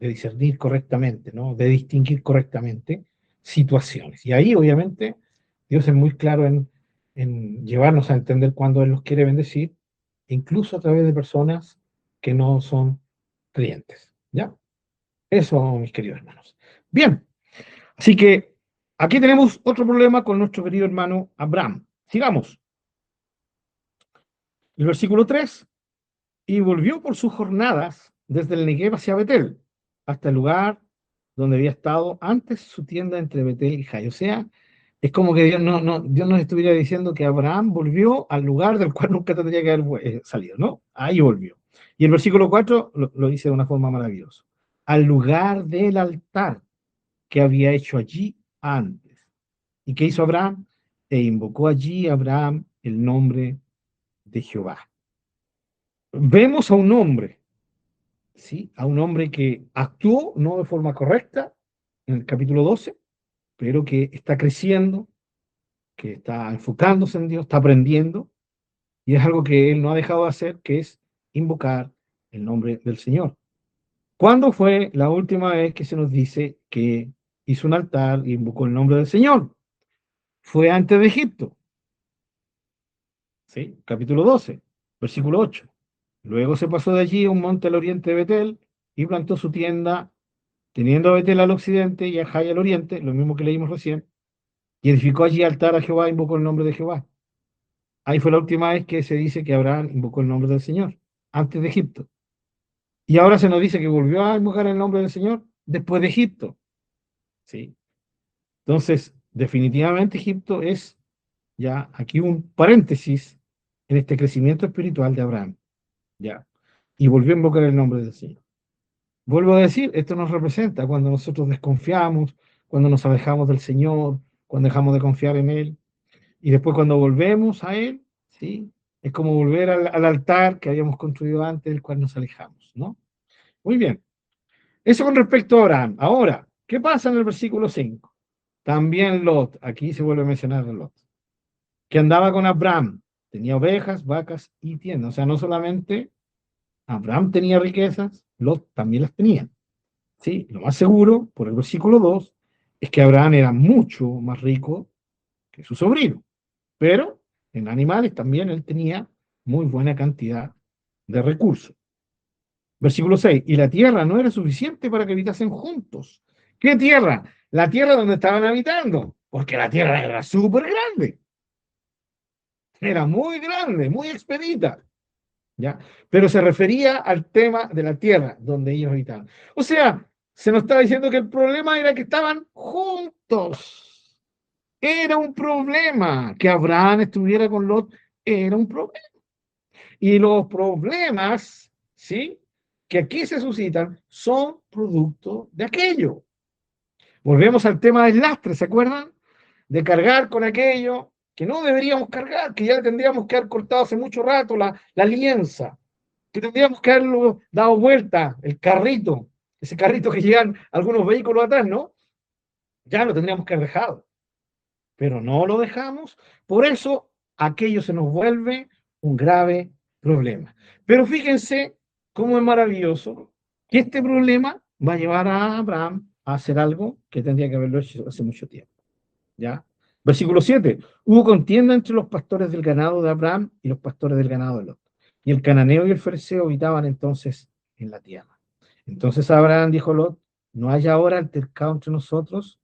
Speaker 1: de discernir correctamente, ¿no? De distinguir correctamente situaciones. Y ahí, obviamente, Dios es muy claro en llevarnos a entender cuándo Él nos quiere bendecir, incluso a través de personas que no son creyentes. ¿Ya? Eso, mis queridos hermanos. Bien, así que aquí tenemos otro problema con nuestro querido hermano Abraham. Sigamos. El versículo 3. Y volvió por sus jornadas desde el Negev hacia Betel, hasta el lugar donde había estado antes su tienda entre Betel y Jai. O sea, es como que Dios nos estuviera diciendo que Abraham volvió al lugar del cual nunca tendría que haber salido, ¿no? Ahí volvió. Y el versículo 4 lo dice de una forma maravillosa. Al lugar del altar que había hecho allí antes. ¿Y qué hizo Abraham? E invocó allí Abraham el nombre de Jehová. Vemos a un hombre, ¿sí? A un hombre que actuó no de forma correcta en el capítulo 12, pero que está creciendo, que está enfocándose en Dios, está aprendiendo, y es algo que él no ha dejado de hacer, que es invocar el nombre del Señor. ¿Cuándo fue la última vez que se nos dice que hizo un altar y invocó el nombre del Señor? Fue antes de Egipto, ¿sí? Capítulo 12, versículo 8. Luego se pasó de allí a un monte al oriente de Betel y plantó su tienda, teniendo a Betel al occidente y a Jai al oriente, lo mismo que leímos recién, y edificó allí altar a Jehová e invocó el nombre de Jehová. Ahí fue la última vez que se dice que Abraham invocó el nombre del Señor, antes de Egipto. Y ahora se nos dice que volvió a invocar el nombre del Señor después de Egipto. ¿Sí? Entonces, definitivamente Egipto es ya aquí un paréntesis en este crecimiento espiritual de Abraham. ¿Ya? Y volvió a invocar el nombre del Señor. Vuelvo a decir, esto nos representa cuando nosotros desconfiamos, cuando nos alejamos del Señor, cuando dejamos de confiar en Él. Y después cuando volvemos a Él, ¿sí? Es como volver al altar que habíamos construido antes, del cual nos alejamos, ¿no? Muy bien. Eso con respecto a Abraham. Ahora, ¿qué pasa en el versículo 5? También Lot, aquí se vuelve a mencionar a Lot, que andaba con Abraham, tenía ovejas, vacas y tiendas. O sea, no solamente Abraham tenía riquezas, Lot también las tenía. ¿Sí? Lo más seguro, por el versículo 2, es que Abraham era mucho más rico que su sobrino. Pero en animales también él tenía muy buena cantidad de recursos. Versículo 6, y la tierra no era suficiente para que habitasen juntos. ¿Qué tierra? La tierra donde estaban habitando, porque la tierra era súper grande, era muy grande, muy expedita, ¿ya? Pero se refería al tema de la tierra donde ellos habitaban. O sea, se nos estaba diciendo que el problema era que estaban juntos. Era un problema que Abraham estuviera con Lot, era un problema. Y los problemas, ¿sí? Que aquí se suscitan son producto de aquello. Volvemos al tema del lastre, ¿se acuerdan? De cargar con aquello que no deberíamos cargar, que ya le tendríamos que haber cortado hace mucho rato la lienza, que tendríamos que haberlo dado vuelta, el carrito, ese carrito que llegan algunos vehículos atrás, ¿no? Ya lo tendríamos que haber dejado. Pero no lo dejamos, por eso aquello se nos vuelve un grave problema. Pero fíjense cómo es maravilloso que este problema va a llevar a Abraham a hacer algo que tendría que haberlo hecho hace mucho tiempo. ¿Ya? Versículo 7. Hubo contienda entre los pastores del ganado de Abraham y los pastores del ganado de Lot. Y el cananeo y el fereceo habitaban entonces en la tierra. Entonces Abraham dijo a Lot, no haya ahora altercado entre nosotros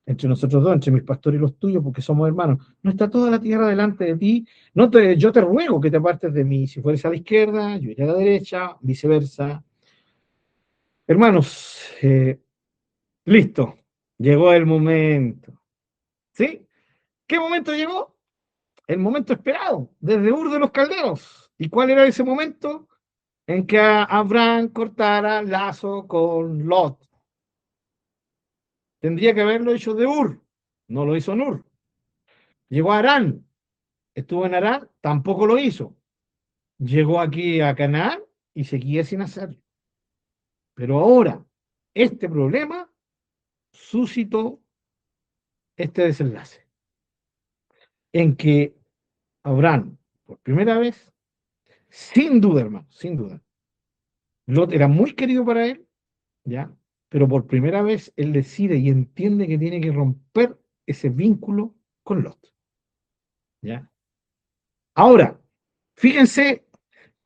Speaker 1: dos, entre mis pastores y los tuyos, porque somos hermanos. No está toda la tierra delante de ti. Yo te ruego que te apartes de mí. Si fueres a la izquierda, yo iré a la derecha, viceversa. Hermanos, listo. Llegó el momento. ¿Sí? ¿Qué momento llegó? El momento esperado, desde Ur de los Caldeos. ¿Y cuál era ese momento? En que Abraham cortara lazo con Lot. Tendría que haberlo hecho de Ur. No lo hizo en Ur. Llegó a Harán. Estuvo en Harán, tampoco lo hizo. Llegó aquí a Canaán y seguía sin hacerlo. Pero ahora, este problema suscitó este desenlace. En que Abraham, por primera vez, sin duda, hermano, sin duda, Lot era muy querido para él, ¿ya? pero por primera vez él decide y entiende que tiene que romper ese vínculo con Lot. ¿Ya? Ahora, fíjense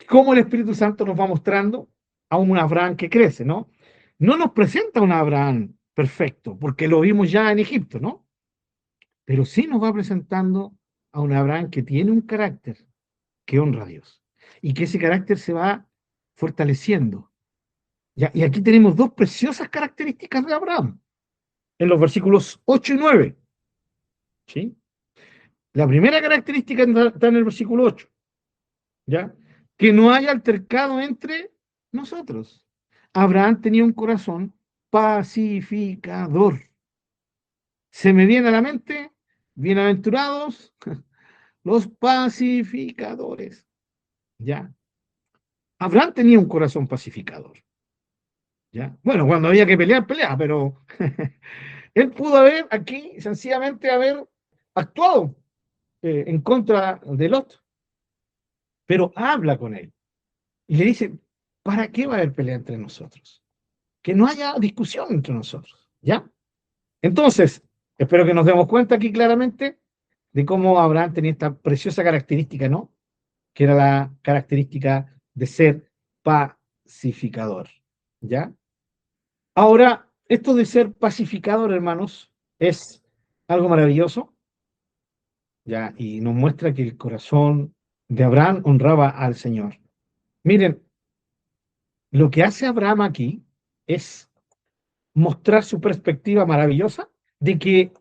Speaker 1: cómo el Espíritu Santo nos va mostrando a un Abraham que crece, ¿no? No nos presenta un Abraham perfecto, porque lo vimos ya en Egipto, ¿no? Pero sí nos va presentando a un Abraham que tiene un carácter que honra a Dios y que ese carácter se va fortaleciendo. ¿Ya? Y aquí tenemos dos preciosas características de Abraham en los versículos 8 y 9. ¿Sí? La primera característica está en el versículo 8, ¿ya? Que no haya altercado entre nosotros. Abraham tenía un corazón pacificador. Se me viene a la mente, bienaventurados los pacificadores, ¿ya? Abraham tenía un corazón pacificador, ¿ya? Bueno, cuando había que pelear, peleaba, pero él pudo haber aquí, sencillamente, haber actuado en contra de Lot, pero habla con él y le dice, ¿para qué va a haber pelea entre nosotros? Que no haya discusión entre nosotros, ¿ya? Entonces, espero que nos demos cuenta aquí claramente de cómo Abraham tenía esta preciosa característica, ¿no? Que era la característica de ser pacificador, ¿ya? Ahora, esto de ser pacificador, hermanos, es algo maravilloso, ¿ya? Y nos muestra que el corazón de Abraham honraba al Señor. Miren, lo que hace Abraham aquí es mostrar su perspectiva maravillosa de que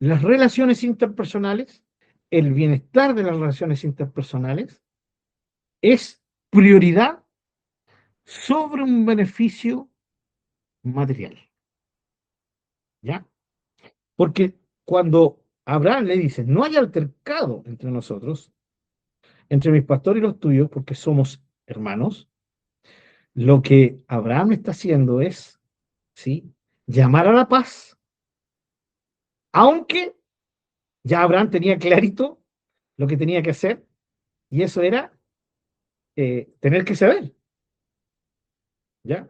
Speaker 1: las relaciones interpersonales, el bienestar de las relaciones interpersonales, es prioridad sobre un beneficio material. ¿Ya? Porque cuando Abraham le dice, no hay altercado entre nosotros, entre mis pastores y los tuyos, porque somos hermanos, lo que Abraham está haciendo es, ¿sí?, llamar a la paz, aunque ya Abraham tenía clarito lo que tenía que hacer, y eso era tener que saber, ¿ya?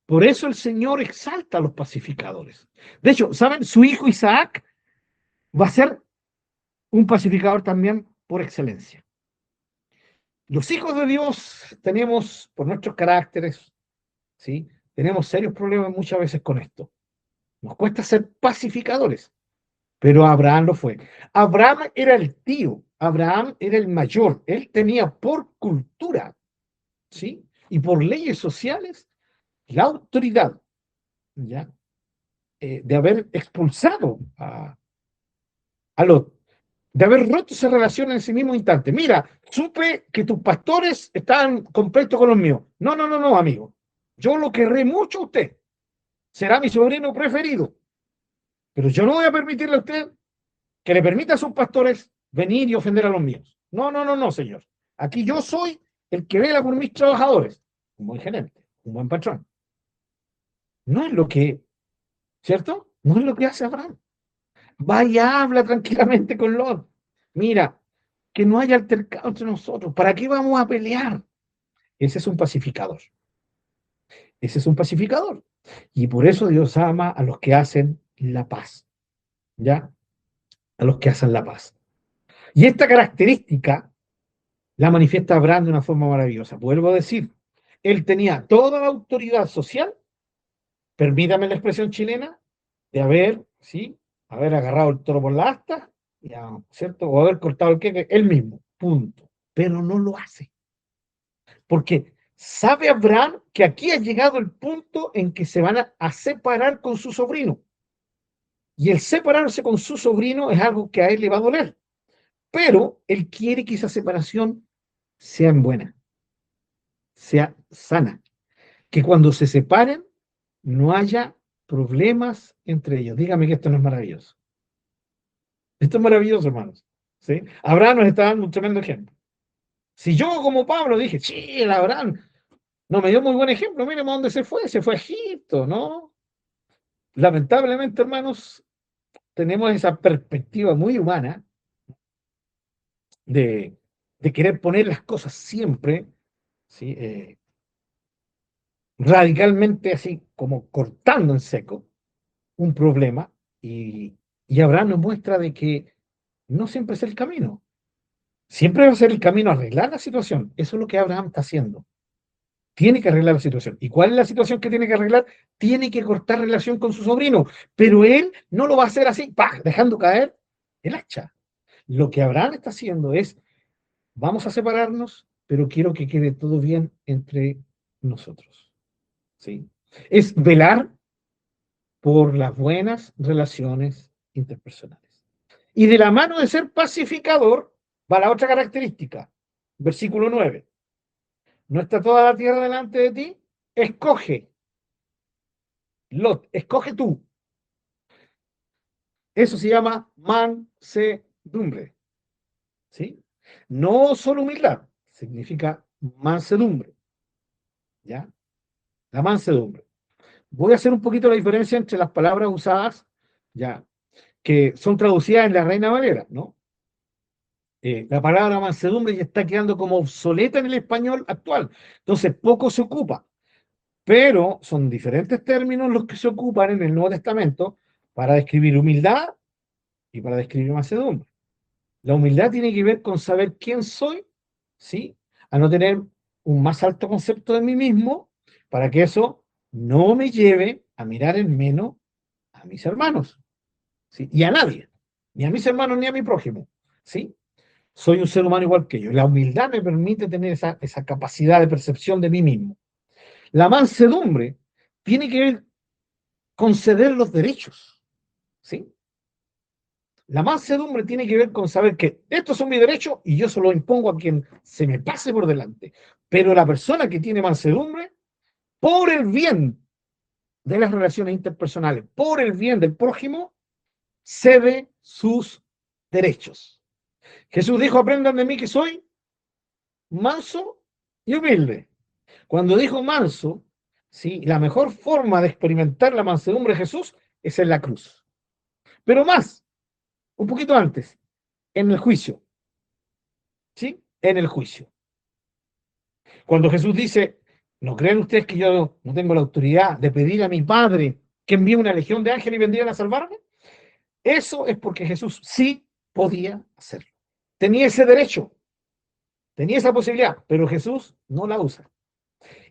Speaker 1: Por eso el Señor exalta a los pacificadores. De hecho, ¿saben? Su hijo Isaac va a ser un pacificador también por excelencia. Los hijos de Dios tenemos, por nuestros caracteres, ¿sí?, tenemos serios problemas muchas veces con esto. Nos cuesta ser pacificadores, pero Abraham lo fue. Abraham era el tío, Abraham era el mayor, él tenía por cultura, ¿sí?, y por leyes sociales la autoridad, ¿ya?, de haber expulsado a Lot, de haber roto esa relación en ese mismo instante. Mira, supe que tus pastores estaban completos con los míos. No, no, no, no, amigo. Yo lo querré mucho a usted. Será mi sobrino preferido. Pero yo no voy a permitirle a usted que le permita a sus pastores venir y ofender a los míos. No, no, no, no, señor. Aquí yo soy el que vela por mis trabajadores. Un buen gerente, un buen patrón. No es lo que, ¿cierto? No es lo que hace Abraham. Vaya, habla tranquilamente con Lot. Mira, que no haya altercado entre nosotros. ¿Para qué vamos a pelear? Ese es un pacificador. Ese es un pacificador. Y por eso Dios ama a los que hacen la paz. ¿Ya? A los que hacen la paz. Y esta característica la manifiesta Abraham de una forma maravillosa. Vuelvo a decir, él tenía toda la autoridad social, permítame la expresión chilena, de haber, ¿sí?, haber agarrado el toro por la asta, ya, ¿cierto? O haber cortado el queque él mismo, punto. Pero no lo hace. Porque sabe Abraham que aquí ha llegado el punto en que se van a separar con su sobrino. Y el separarse con su sobrino es algo que a él le va a doler. Pero él quiere que esa separación sea buena, sea sana. Que cuando se separen no haya problemas entre ellos. Dígame que esto no es maravilloso. Esto es maravilloso, hermanos. ¿Sí? Abraham nos está dando un tremendo ejemplo. Si yo como Pablo dije, sí, el Abraham no me dio muy buen ejemplo, miren a dónde se fue a Egipto, ¿no? Lamentablemente, hermanos, tenemos esa perspectiva muy humana de, de querer poner las cosas siempre, ¿sí?, radicalmente así como cortando en seco un problema y Abraham nos muestra de que no siempre es el camino. Siempre va a ser el camino a arreglar la situación. Eso es lo que Abraham está haciendo. Tiene que arreglar la situación. ¿Y cuál es la situación que tiene que arreglar? Tiene que cortar relación con su sobrino. Pero él no lo va a hacer así, ¡pah!, dejando caer el hacha. Lo que Abraham está haciendo es, vamos a separarnos, pero quiero que quede todo bien entre nosotros. ¿Sí? Es velar por las buenas relaciones interpersonales. Y de la mano de ser pacificador va la otra característica. Versículo 9. ¿No está toda la tierra delante de ti? Escoge, Lot, escoge tú. Eso se llama mansedumbre. ¿Sí? No solo humildad, significa mansedumbre. ¿Ya? La mansedumbre. Voy a hacer un poquito la diferencia entre las palabras usadas, ya, que son traducidas en la Reina Valera, ¿no? La palabra mansedumbre ya está quedando como obsoleta en el español actual, entonces poco se ocupa, pero son diferentes términos los que se ocupan en el Nuevo Testamento para describir humildad y para describir mansedumbre. La humildad tiene que ver con saber quién soy, ¿sí? A no tener un más alto concepto de mí mismo, para que eso no me lleve a mirar en menos a mis hermanos, ¿sí? Y a nadie, ni a mis hermanos ni a mi prójimo, ¿sí? Soy un ser humano igual que ellos. La humildad me permite tener esa capacidad de percepción de mí mismo. La mansedumbre tiene que ver con ceder los derechos, ¿sí? La mansedumbre tiene que ver con saber que estos son mis derechos y yo se los impongo a quien se me pase por delante. Pero la persona que tiene mansedumbre, por el bien de las relaciones interpersonales, por el bien del prójimo, cede sus derechos. Jesús dijo, aprendan de mí que soy manso y humilde. Cuando dijo manso, ¿sí?, la mejor forma de experimentar la mansedumbre de Jesús es en la cruz. Pero más, un poquito antes, en el juicio. ¿Sí? En el juicio. Cuando Jesús dice, ¿no creen ustedes que yo no tengo la autoridad de pedir a mi Padre que envíe una legión de ángeles y vendrían a salvarme? Eso es porque Jesús sí podía hacerlo. Tenía ese derecho, tenía esa posibilidad, pero Jesús no la usa.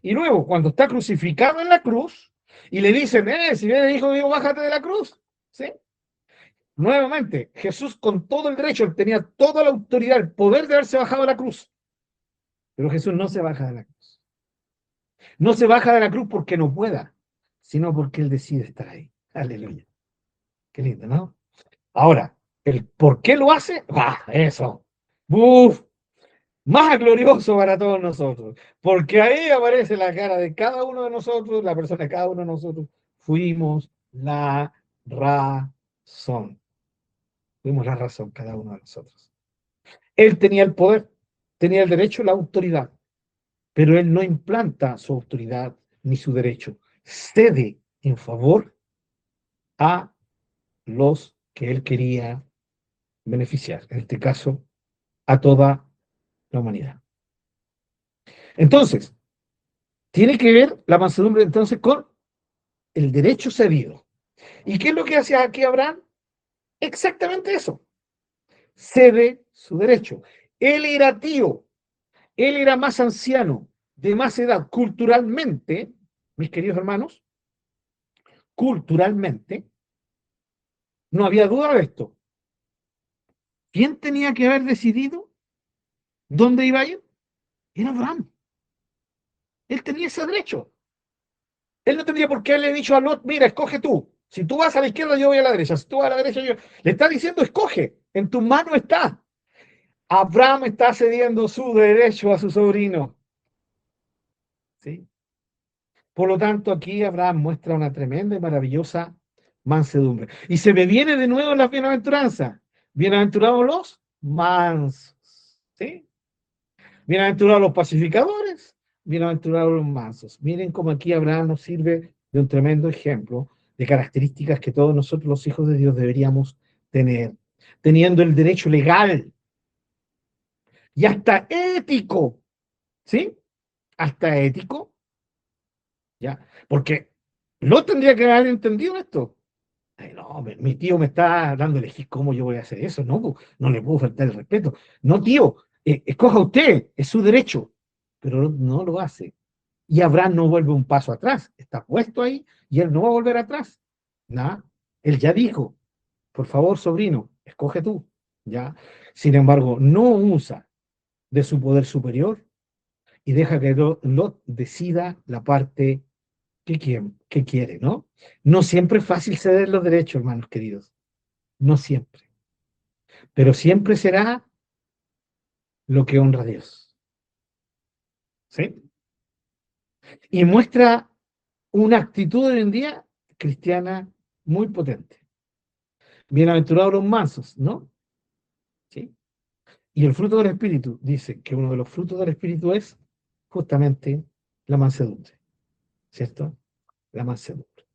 Speaker 1: Y luego, cuando está crucificado en la cruz, y le dicen, si viene el Hijo de Dios, bájate de la cruz, ¿sí? Nuevamente, Jesús con todo el derecho, él tenía toda la autoridad, el poder de haberse bajado de la cruz. Pero Jesús no se baja de la cruz. No se baja de la cruz porque no pueda, sino porque él decide estar ahí. Aleluya. Qué lindo, ¿no? Ahora, el por qué lo hace, eso. ¡Buf! Más glorioso para todos nosotros. Porque ahí aparece la cara de cada uno de nosotros, la persona de cada uno de nosotros. Fuimos la razón. Fuimos la razón, cada uno de nosotros. Él tenía el poder, tenía el derecho y la autoridad, pero él no implanta su autoridad ni su derecho. Cede en favor a los que él quería beneficiar, en este caso, a toda la humanidad. Entonces, tiene que ver la mansedumbre entonces con el derecho cedido. ¿Y qué es lo que hace aquí Abraham? Exactamente eso. Cede su derecho. Él era tío, él era más anciano, de más edad, culturalmente, mis queridos hermanos, culturalmente, no había duda de esto. ¿Quién tenía que haber decidido dónde iba a ir? Era Abraham. Él tenía ese derecho. Él no tendría por qué haberle dicho a Lot, mira, escoge tú. Si tú vas a la izquierda, yo voy a la derecha. Si tú vas a la derecha, yo... Le está diciendo, escoge. En tu mano está. Abraham está cediendo su derecho a su sobrino. ¿Sí? Por lo tanto, aquí Abraham muestra una tremenda y maravillosa mansedumbre. Y se me viene de nuevo las bienaventuranzas. Bienaventurados los mansos. ¿Sí? Bienaventurados los pacificadores, bienaventurados los mansos. Miren cómo aquí Abraham nos sirve de un tremendo ejemplo de características que todos nosotros los hijos de Dios deberíamos tener, teniendo el derecho legal y hasta ético, ¿sí? Hasta ético ¿ya? Porque Lot tendría que haber entendido esto. Ay, no, mi tío me está dando a elegir cómo yo voy a hacer eso. No, no le puedo faltar el respeto. No, tío, escoja usted, es su derecho. Pero no lo hace. Y Abraham no vuelve un paso atrás. Está puesto ahí y él no va a volver atrás. Nada. Él ya dijo, por favor, sobrino, escoge tú. ¿Ya? Sin embargo, no usa de su poder superior y deja que Lot decida la parte que quiere, ¿no? No siempre es fácil ceder los derechos, hermanos queridos. No siempre. Pero siempre será lo que honra a Dios. ¿Sí? Y muestra una actitud hoy en día cristiana muy potente. Bienaventurados los mansos, ¿no? ¿Sí? Y el fruto del Espíritu dice que uno de los frutos del Espíritu es justamente la mansedumbre, ¿cierto? La mansedumbre.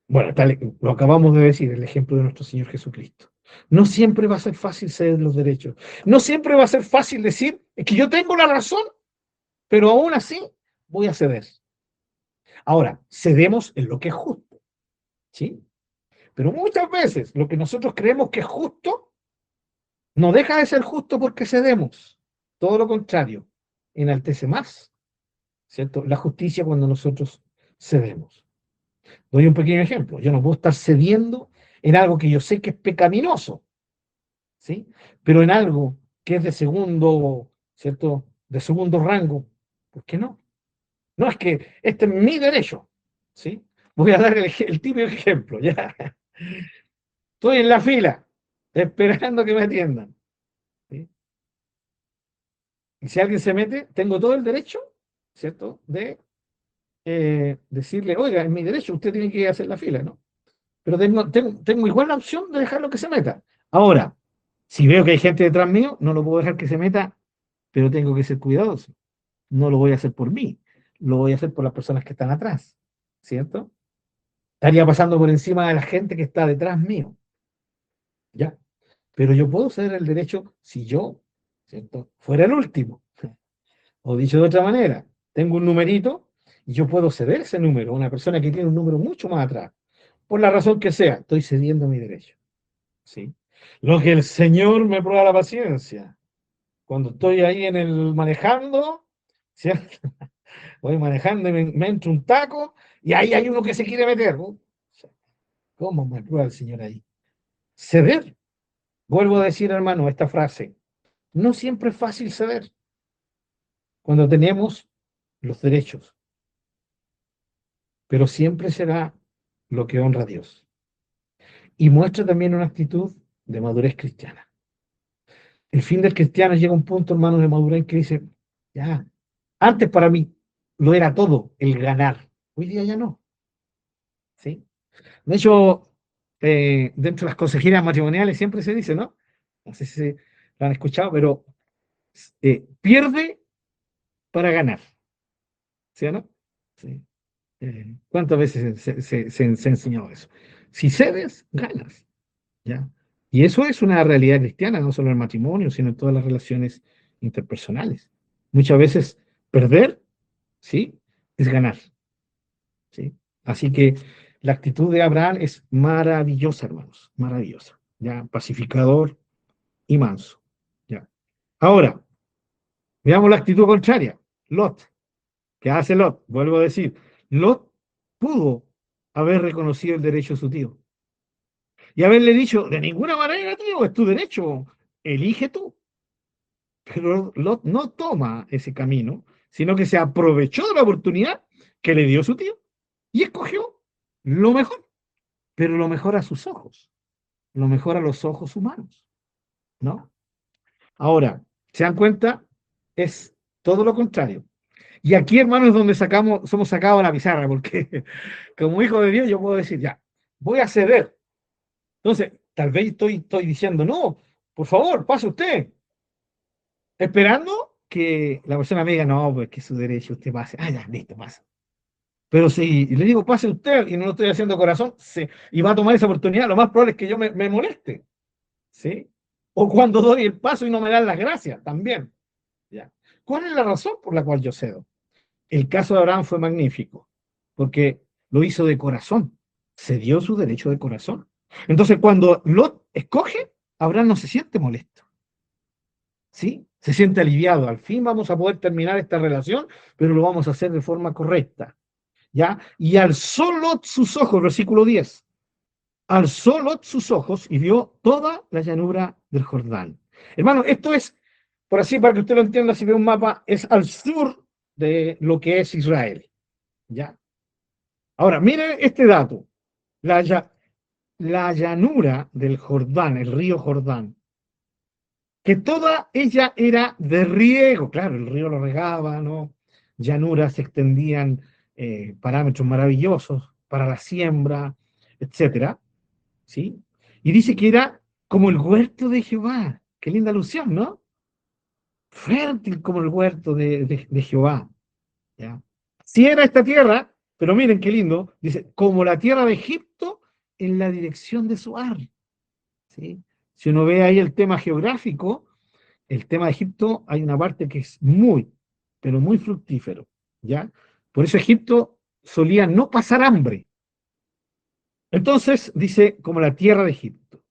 Speaker 1: Bueno, lo acabamos de decir, el ejemplo de nuestro Señor Jesucristo. No siempre va a ser fácil ceder los derechos. No siempre va a ser fácil decir, es que yo tengo la razón, pero aún así voy a ceder. Ahora, cedemos en lo que es justo, ¿sí? Pero muchas veces lo que nosotros creemos que es justo, no deja de ser justo porque cedemos. Todo lo contrario, enaltece más, ¿cierto? La justicia cuando nosotros cedemos. Doy un pequeño ejemplo. Yo no puedo estar cediendo en algo que yo sé que es pecaminoso, ¿sí? Pero en algo que es de segundo, ¿cierto? De segundo rango, ¿por qué no? No es que este es mi derecho, ¿sí? Voy a dar el típico ejemplo, ¿ya? Estoy en la fila, esperando que me atiendan, ¿sí? Y si alguien se mete, tengo todo el derecho, ¿cierto? De decirle, oiga, es mi derecho, usted tiene que hacer la fila, ¿no? Pero tengo igual la opción de dejarlo que se meta. Ahora, si veo que hay gente detrás mío, no lo puedo dejar que se meta, pero tengo que ser cuidadoso. No lo voy a hacer por mí, lo voy a hacer por las personas que están atrás, ¿cierto? Estaría pasando por encima de la gente que está detrás mío, ¿ya? Pero yo puedo ceder el derecho si yo, ¿cierto? Fuera el último. O dicho de otra manera, tengo un numerito y yo puedo ceder ese número a una persona que tiene un número mucho más atrás. Por la razón que sea, estoy cediendo mi derecho, ¿sí? Lo que el Señor me prueba la paciencia. Cuando estoy ahí en el manejando, ¿cierto? Voy manejando y me entra un taco y ahí hay uno que se quiere meter, ¿no? ¿Cómo me prueba el Señor ahí? Ceder. Vuelvo a decir, hermano, esta frase. No siempre es fácil ceder cuando tenemos los derechos, pero siempre será lo que honra a Dios. Y muestra también una actitud de madurez cristiana. El fin del cristiano llega a un punto, hermano, de madurez que dice, ya, antes para mí lo era todo, el ganar. Hoy día ya no. ¿Sí? De hecho, dentro de las consejerías matrimoniales siempre se dice, ¿no? No sé si lo han escuchado, pero pierde para ganar. ¿Sí o no? Sí. ¿Cuántas veces se ha enseñado eso? Si cedes, ganas. ¿Ya? Y eso es una realidad cristiana, no solo en el matrimonio, sino en todas las relaciones interpersonales. Muchas veces perder, ¿sí? Es ganar. ¿Sí? Así que la actitud de Abraham es maravillosa, hermanos, maravillosa. ¿Ya? Pacificador y manso. ¿Ya? Ahora, veamos la actitud contraria. Lot. ¿Qué hace Lot? Vuelvo a decir, Lot pudo haber reconocido el derecho de su tío y haberle dicho, de ninguna manera, tío, es tu derecho, elige tú. Pero Lot no toma ese camino, sino que se aprovechó de la oportunidad que le dio su tío y escogió lo mejor, pero lo mejor a sus ojos, lo mejor a los ojos humanos, ¿no? Ahora, ¿se dan cuenta? Es todo lo contrario. Y aquí, hermanos, es donde somos sacados a la pizarra, porque como hijo de Dios yo puedo decir, ya, voy a ceder. Entonces, tal vez estoy diciendo, no, por favor, pase usted, esperando que la persona me diga, no, pues que es su derecho, usted pase. Ah, ya, listo, pasa. Pero si le digo, pase usted, y no lo estoy haciendo corazón, y va a tomar esa oportunidad, lo más probable es que yo me moleste, ¿sí? O cuando doy el paso y no me dan las gracias, también. ¿Ya? ¿Cuál es la razón por la cual yo cedo? El caso de Abraham fue magnífico. porque lo hizo de corazón, se dio su derecho de corazón. Entonces, cuando Lot escoge, Abraham no se siente molesto, ¿sí? Se siente aliviado. Al fin vamos a poder terminar esta relación, pero lo vamos a hacer de forma correcta, ¿ya? Y alzó Lot sus ojos, versículo 10. Alzó Lot sus ojos y vio toda la llanura del Jordán. Hermano, esto es, por así, para que usted lo entienda, si ve un mapa, es al sur de lo que es Israel, ¿ya? Ahora, mire este dato. La, la llanura del Jordán, el río Jordán, que toda ella era de riego, claro, el río lo regaba, ¿no? Llanuras se extendían parámetros maravillosos para la siembra, etcétera, ¿sí? Y dice que era como el huerto de Jehová. Qué linda alusión, ¿no? Fértil como el huerto de Jehová, ¿ya? Sí era esta tierra, pero miren qué lindo, dice, como la tierra de Egipto en la dirección de Zoar, ¿sí? Si uno ve ahí el tema geográfico, el tema de Egipto, hay una parte que es muy, pero muy fructífero, ¿ya? Por eso Egipto solía no pasar hambre. Entonces, dice, como la tierra de Egipto,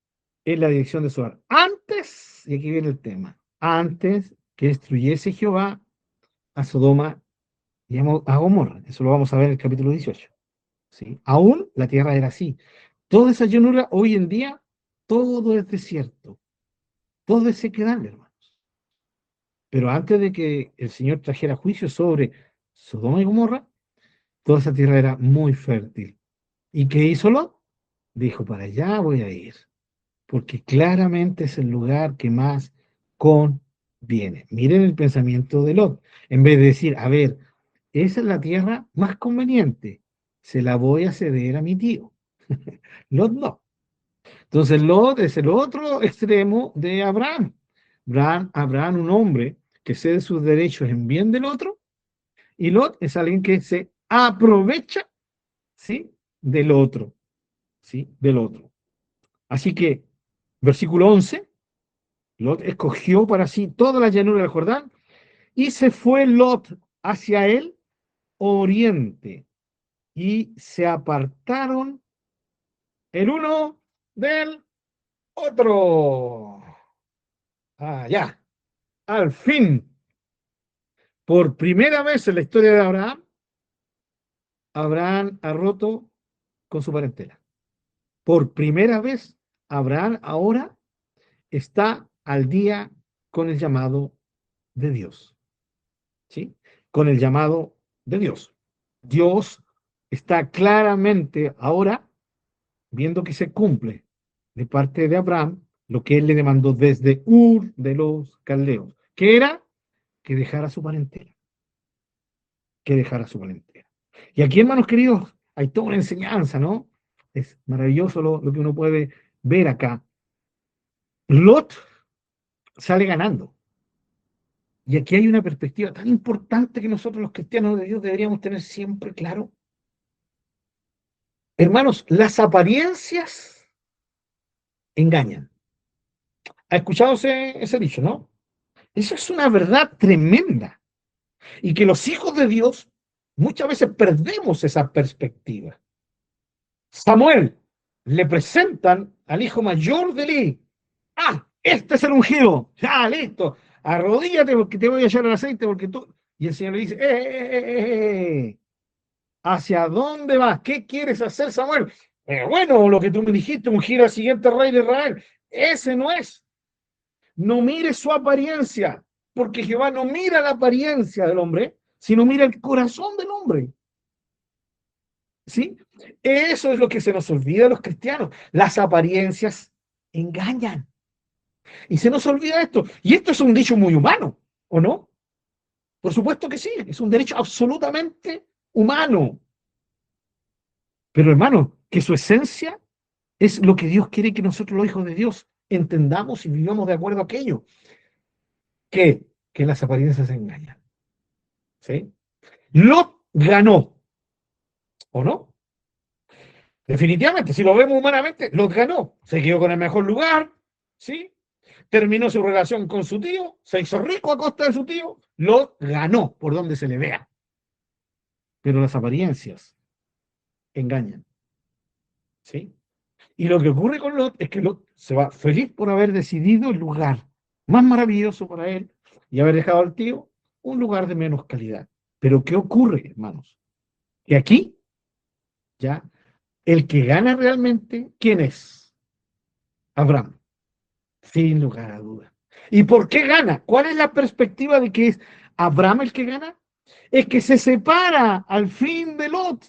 Speaker 1: en la dirección de Zoar. Antes, y aquí viene el tema, antes que destruyese Jehová a Sodoma y a Gomorra. Eso lo vamos a ver en el capítulo 18. ¿Sí? Aún la tierra era así. Toda esa llanura, hoy en día, todo es desierto. Todo es sequedal, hermanos. Pero antes de que el Señor trajera juicio sobre Sodoma y Gomorra, toda esa tierra era muy fértil. ¿Y qué hizo Lot? Dijo, para allá voy a ir, porque claramente es el lugar que más conviene. Miren el pensamiento de Lot. En vez de decir, a ver, esa es la tierra más conveniente, se la voy a ceder a mi tío. Lot no. Entonces Lot es el otro extremo de Abraham. Abraham, un hombre que cede sus derechos en bien del otro, y Lot es alguien que se aprovecha, ¿sí?, del otro, ¿sí?, del otro. Así que, versículo 11, Lot escogió para sí toda la llanura del Jordán y se fue Lot hacia el oriente y se apartaron el uno del otro. Ah, ya. Al fin, por primera vez en la historia de Abraham, Abraham ha roto con su parentela. Por primera vez, Abraham ahora está al día con el llamado de Dios. ¿Sí? Con el llamado de Dios. Dios está claramente ahora viendo que se cumple de parte de Abraham lo que él le demandó desde Ur de los Caldeos, que era que dejara su parentela. Que dejara su parentela. Y aquí, hermanos queridos, hay toda una enseñanza, ¿no? Es maravilloso lo que uno puede ver acá. Lot sale ganando. Y aquí hay una perspectiva tan importante que nosotros los cristianos de Dios deberíamos tener siempre claro. Hermanos, las apariencias engañan. ¿Ha escuchado ese dicho, no? Eso es una verdad tremenda. Y que los hijos de Dios muchas veces perdemos esa perspectiva. Samuel le presentan al hijo mayor de Eli. Ah, este es el ungido. Ya, listo. Arrodíllate porque te voy a echar el aceite porque tú... Y el Señor le dice, ¿hacia dónde vas? ¿Qué quieres hacer, Samuel? Bueno, lo que tú me dijiste, ungir al siguiente rey de Israel. Ese no es. No mire su apariencia, porque Jehová no mira la apariencia del hombre, sino mira el corazón del hombre. ¿Sí? Eso es lo que se nos olvida a los cristianos. Las apariencias engañan. Y se nos olvida esto. Y esto es un dicho muy humano, ¿o no? Por supuesto que sí, es un derecho absolutamente humano. Pero hermano, que su esencia es lo que Dios quiere que nosotros los hijos de Dios entendamos y vivamos de acuerdo a aquello. Que las apariencias engañan. ¿Sí? Lot ganó, ¿o no? Definitivamente, si lo vemos humanamente, Lot ganó. Se quedó con el mejor lugar, ¿sí? Terminó su relación con su tío, se hizo rico a costa de su tío, Lot ganó por donde se le vea. Pero las apariencias engañan. ¿Sí? Y lo que ocurre con Lot es que Lot se va feliz por haber decidido el lugar más maravilloso para él y haber dejado al tío un lugar de menos calidad. Pero ¿qué ocurre, hermanos? Que aquí, ya, el que gana realmente, ¿quién es? Abraham, sin lugar a dudas. ¿Y por qué gana? ¿Cuál es la perspectiva de que es Abraham el que gana? Es que se separa al fin de Lot.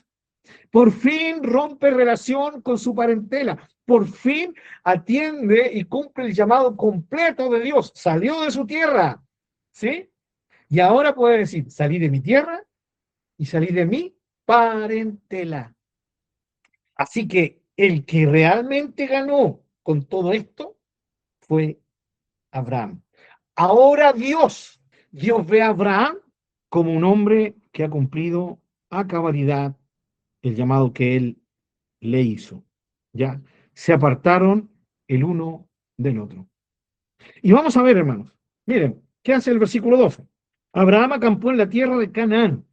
Speaker 1: Por fin rompe relación con su parentela. Por fin atiende y cumple el llamado completo de Dios. Salió de su tierra. ¿Sí? Y ahora puede decir, salí de mi tierra y salí de mi parentela. Así que el que realmente ganó con todo esto fue Abraham. Ahora Dios ve a Abraham como un hombre que ha cumplido a cabalidad el llamado que él le hizo. Ya se apartaron el uno del otro. Y vamos a ver, hermanos. Miren, ¿qué hace el versículo 12? Abraham acampó en la tierra de Canaán,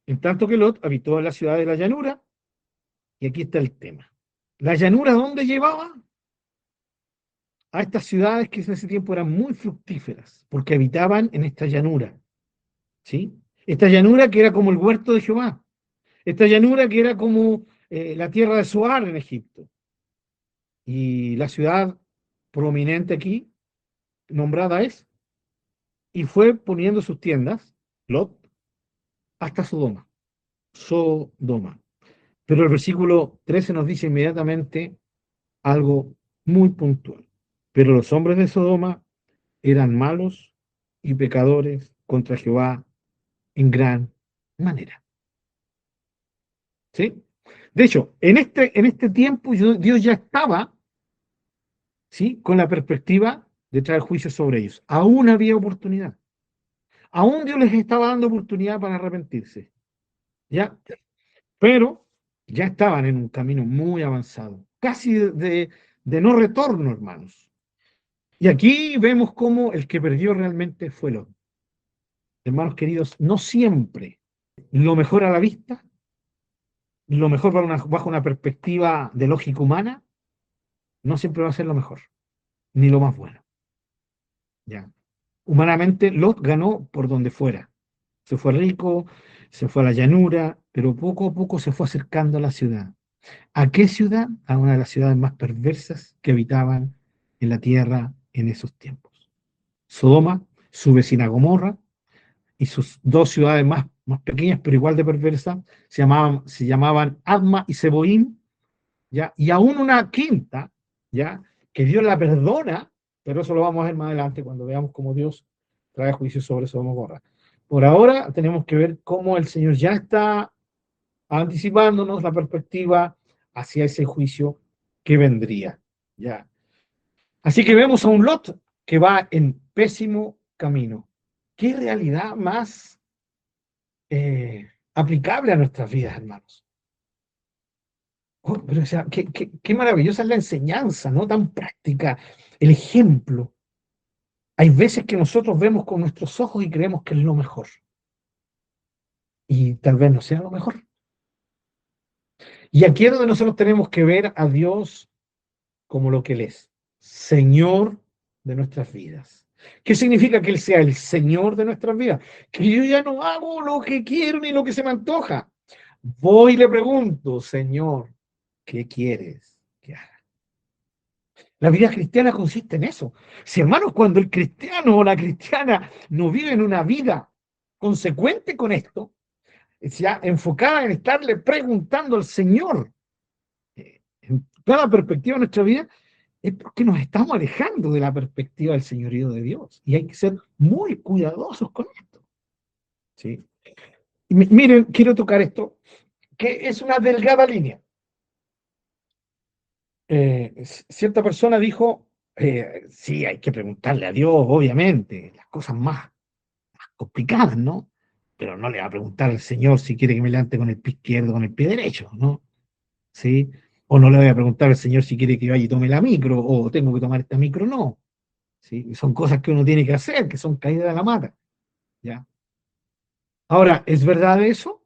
Speaker 1: en tanto que Lot habitó en la ciudad de la llanura. Y aquí está el tema. ¿La llanura dónde llevaba? A estas ciudades que en ese tiempo eran muy fructíferas, porque habitaban en esta llanura. ¿Sí? Esta llanura que era como el huerto de Jehová. Esta llanura que era como la tierra de Zoar en Egipto. Y la ciudad prominente aquí, nombrada es, y fue poniendo sus tiendas, Lot, hasta Sodoma. Sodoma. Pero el versículo 13 nos dice inmediatamente algo muy puntual. Pero los hombres de Sodoma eran malos y pecadores contra Jehová en gran manera. ¿Sí? De hecho, en este tiempo Dios ya estaba, ¿sí?, con la perspectiva de traer juicio sobre ellos. Aún había oportunidad. Aún Dios les estaba dando oportunidad para arrepentirse. ¿Ya? Pero ya estaban en un camino muy avanzado, casi de no retorno, hermanos. Y aquí vemos cómo el que perdió realmente fue Lot. Hermanos queridos, no siempre lo mejor a la vista, lo mejor bajo una perspectiva de lógica humana, no siempre va a ser lo mejor, ni lo más bueno. ¿Ya? Humanamente, Lot ganó por donde fuera. Se fue rico, se fue a la llanura, pero poco a poco se fue acercando a la ciudad. ¿A qué ciudad? A una de las ciudades más perversas que habitaban en la tierra en esos tiempos. Sodoma, su vecina Gomorra, y sus dos ciudades más pequeñas, pero igual de perversas, se llamaban Adma y Seboín, ¿ya? Y aún una quinta, ¿ya?, que Dios la perdona, pero eso lo vamos a ver más adelante cuando veamos cómo Dios trae juicio sobre Sodoma y Gomorra. Por ahora tenemos que ver cómo el Señor ya está anticipándonos la perspectiva hacia ese juicio que vendría. ¿Ya? Así que vemos a un Lot que va en pésimo camino. ¿Qué realidad más aplicable a nuestras vidas, hermanos? Oh, pero, o sea, qué maravillosa es la enseñanza, ¿no? Tan práctica, el ejemplo. Hay veces que nosotros vemos con nuestros ojos y creemos que es lo mejor. Y tal vez no sea lo mejor. Y aquí es donde nosotros tenemos que ver a Dios como lo que Él es, Señor de nuestras vidas. ¿Qué significa que Él sea el Señor de nuestras vidas? Que yo ya no hago lo que quiero ni lo que se me antoja. Voy y le pregunto, Señor, ¿qué quieres que haga? La vida cristiana consiste en eso. Si, hermanos, cuando el cristiano o la cristiana no viven una vida consecuente con esto, ya enfocada en estarle preguntando al Señor en cada perspectiva de nuestra vida, es porque nos estamos alejando de la perspectiva del señorío de Dios. Y hay que ser muy cuidadosos con esto. ¿Sí? Y miren, quiero tocar esto, que es una delgada línea. Cierta persona dijo, sí, hay que preguntarle a Dios, obviamente, las cosas más complicadas, ¿no? Pero no le va a preguntar al Señor si quiere que me levante con el pie izquierdo o con el pie derecho, ¿no? ¿Sí? O no le voy a preguntar al Señor si quiere que vaya y tome la micro, o tengo que tomar esta micro, no. ¿Sí? Son cosas que uno tiene que hacer, que son caídas de la mata. ¿Ya? Ahora, ¿es verdad eso?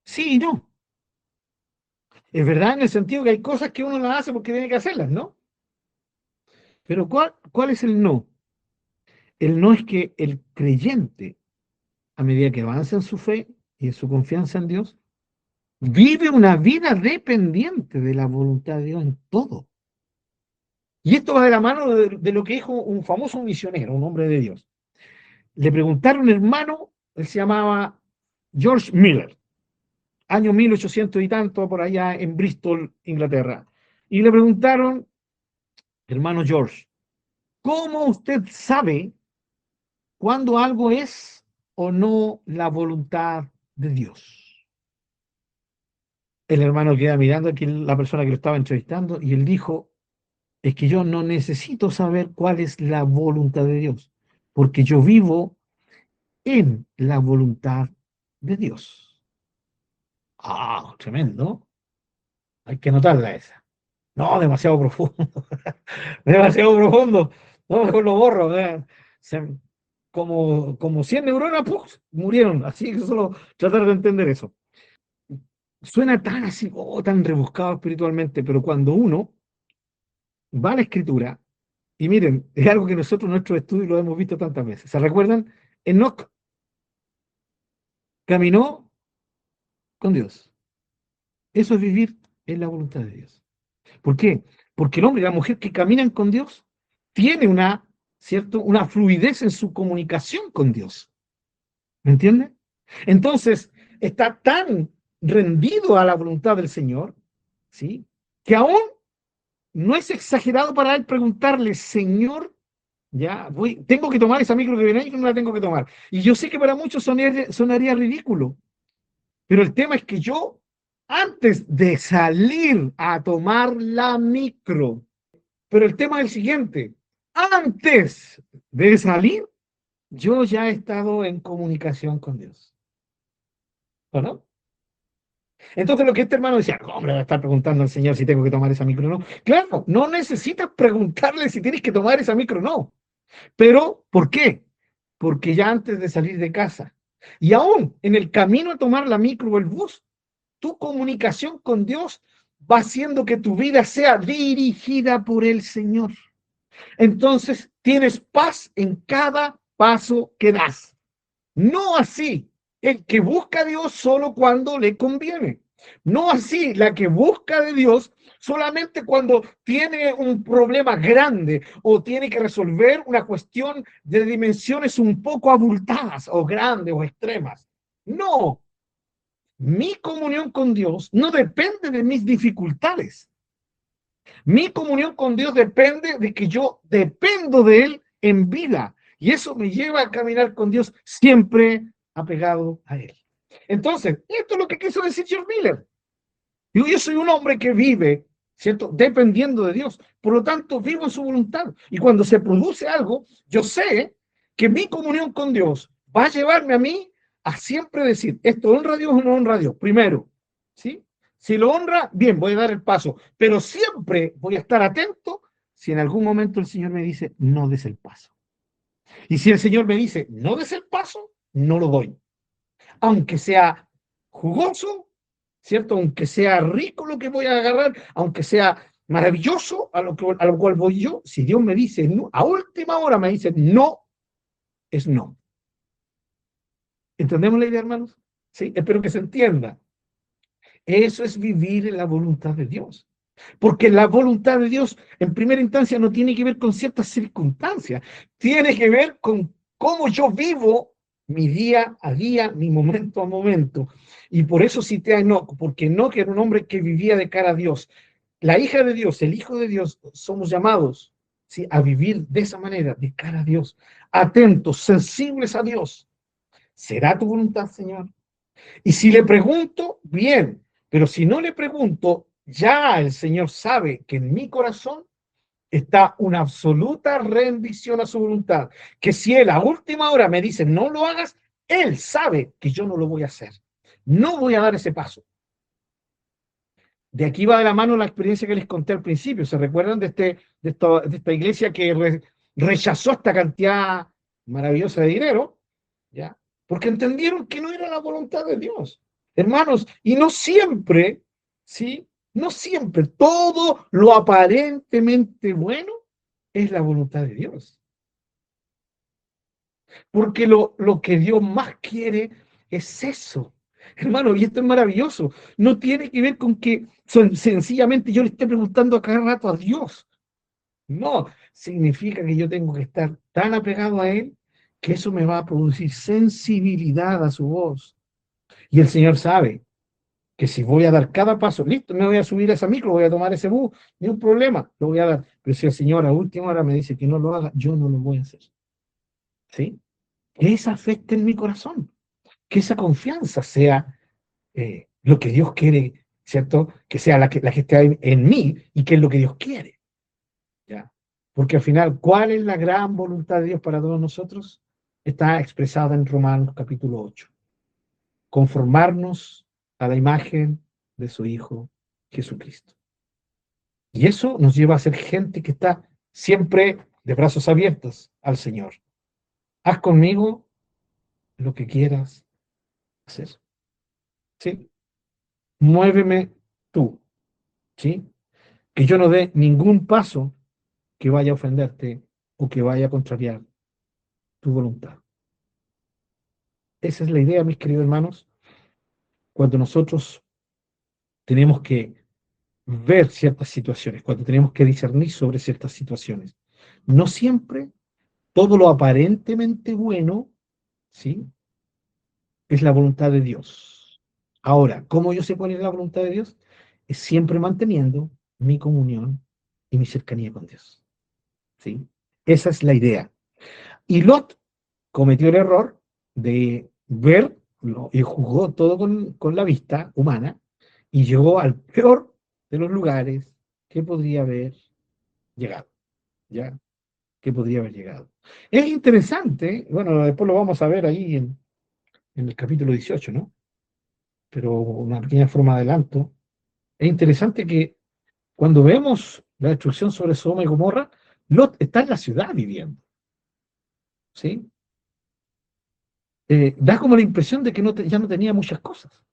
Speaker 1: Sí y no. Es verdad en el sentido que hay cosas que uno las hace porque tiene que hacerlas, ¿no? Pero ¿cuál es el no? El no es que el creyente, a medida que avanza en su fe y en su confianza en Dios, vive una vida dependiente de la voluntad de Dios en todo. Y esto va de la mano de lo que dijo un famoso misionero, un hombre de Dios. Le preguntaron, hermano, él se llamaba George Miller, año 1800 y tanto, por allá en Bristol, Inglaterra. Y le preguntaron, hermano George, ¿cómo usted sabe cuándo algo es o no la voluntad de Dios? El hermano queda mirando aquí la persona que lo estaba entrevistando y él dijo, es que yo no necesito saber cuál es la voluntad de Dios, porque yo vivo en la voluntad de Dios. Ah, tremendo. Hay que anotarla esa. No, demasiado profundo. Demasiado profundo. No, mejor lo borro. Se- como 100 neuronas, ¡puf! Murieron. Así que solo tratar de entender eso. Suena tan así, tan rebuscado espiritualmente, pero cuando uno va a la escritura, y miren, es algo que nosotros en nuestros estudios lo hemos visto tantas veces. ¿Se recuerdan? Enoc caminó con Dios. Eso es vivir en la voluntad de Dios. ¿Por qué? Porque el hombre y la mujer que caminan con Dios tiene ¿cierto? Una fluidez en su comunicación con Dios. ¿Me entiende? Entonces, está tan rendido a la voluntad del Señor, ¿sí? Que aún no es exagerado para él preguntarle, Señor, ya, tengo que tomar esa micro que viene ahí, que no la tengo que tomar. Y yo sé que para muchos sonaría ridículo, pero el tema es que yo, antes de salir a tomar la micro, pero el tema es el siguiente, antes de salir, yo ya he estado en comunicación con Dios. ¿O no? Entonces lo que este hermano decía, hombre, va a estar preguntando al Señor si tengo que tomar esa micro o no. Claro, no necesitas preguntarle si tienes que tomar esa micro o no. Pero, ¿por qué? Porque ya antes de salir de casa y aún en el camino a tomar la micro o el bus, tu comunicación con Dios va haciendo que tu vida sea dirigida por el Señor. Entonces, tienes paz en cada paso que das. No así el que busca a Dios solo cuando le conviene. No así la que busca de Dios solamente cuando tiene un problema grande o tiene que resolver una cuestión de dimensiones un poco abultadas o grandes o extremas. No, mi comunión con Dios no depende de mis dificultades. Mi comunión con Dios depende de que yo dependo de Él en vida. Y eso me lleva a caminar con Dios siempre apegado a Él. Entonces, esto es lo que quiso decir George Miller. Yo soy un hombre que vive, ¿cierto? Dependiendo de Dios. Por lo tanto, vivo en su voluntad. Y cuando se produce algo, yo sé que mi comunión con Dios va a llevarme a mí a siempre decir, ¿esto honra a Dios o no honra a Dios? Primero, ¿sí? Si lo honra, bien, voy a dar el paso. Pero siempre voy a estar atento si en algún momento el Señor me dice, no des el paso. Y si el Señor me dice, no des el paso, no lo doy. Aunque sea jugoso, ¿cierto? Aunque sea rico lo que voy a agarrar, aunque sea maravilloso a lo cual voy yo, si Dios me dice, no, a última hora me dice, no, es no. ¿Entendemos la idea, hermanos? Sí, espero que se entienda. Eso es vivir en la voluntad de Dios. Porque la voluntad de Dios, en primera instancia, no tiene que ver con ciertas circunstancias, tiene que ver con cómo yo vivo mi día a día, mi momento a momento. Y por eso cité a Enoc, porque Enoc era un hombre que vivía de cara a Dios. La hija de Dios, el hijo de Dios, somos llamados, ¿sí?, a vivir de esa manera, de cara a Dios, atentos, sensibles a Dios. ¿Será tu voluntad, Señor? Y si le pregunto, bien, pero si no le pregunto, ya el Señor sabe que en mi corazón está una absoluta rendición a su voluntad, que si Él a última hora me dice no lo hagas, Él sabe que yo no lo voy a hacer. No voy a dar ese paso. De aquí va de la mano la experiencia que les conté al principio. ¿Se recuerdan de esta iglesia que rechazó esta cantidad maravillosa de dinero? ¿Ya? Porque entendieron que no era la voluntad de Dios. Hermanos, y no siempre, ¿sí? No siempre todo lo aparentemente bueno es la voluntad de Dios. Porque lo que Dios más quiere es eso. Hermano, y esto es maravilloso. No tiene que ver con que sencillamente yo le esté preguntando a cada rato a Dios. No, significa que yo tengo que estar tan apegado a Él que eso me va a producir sensibilidad a su voz. Y el Señor sabe que si voy a dar cada paso, listo, me voy a subir a esa micro, voy a tomar ese bus, ni un problema, lo voy a dar. Pero si el Señor a última hora me dice que no lo haga, yo no lo voy a hacer. ¿Sí? Que esa fe esté en mi corazón, que esa confianza sea lo que Dios quiere, ¿cierto? Que sea la que esté en mí y que es lo que Dios quiere. ¿Ya? Porque al final, ¿cuál es la gran voluntad de Dios para todos nosotros? Está expresada en Romanos capítulo 8. Conformarnos a la imagen de su Hijo Jesucristo. Y eso nos lleva a ser gente que está siempre de brazos abiertos al Señor. Haz conmigo lo que quieras hacer. ¿Sí? Muéveme tú. ¿Sí? Que yo no dé ningún paso que vaya a ofenderte o que vaya a contrariar tu voluntad. Esa es la idea, mis queridos hermanos, cuando nosotros tenemos que ver ciertas situaciones, cuando tenemos que discernir sobre ciertas situaciones. No siempre todo lo aparentemente bueno, ¿sí? Es la voluntad de Dios. Ahora, ¿cómo yo sé cuál es la voluntad de Dios? Es siempre manteniendo mi comunión y mi cercanía con Dios. ¿Sí? Esa es la idea. Y Lot cometió el error de ver y jugó todo con la vista humana y llegó al peor de los lugares que podría haber llegado. ¿Ya? Que podría haber llegado. Es interesante, bueno, después lo vamos a ver ahí en el capítulo 18, ¿no? Pero una pequeña forma de adelanto. Es interesante que cuando vemos la destrucción sobre Sodoma y Gomorra, Lot está en la ciudad viviendo, ¿sí? Da como la impresión de que ya no tenía muchas cosas.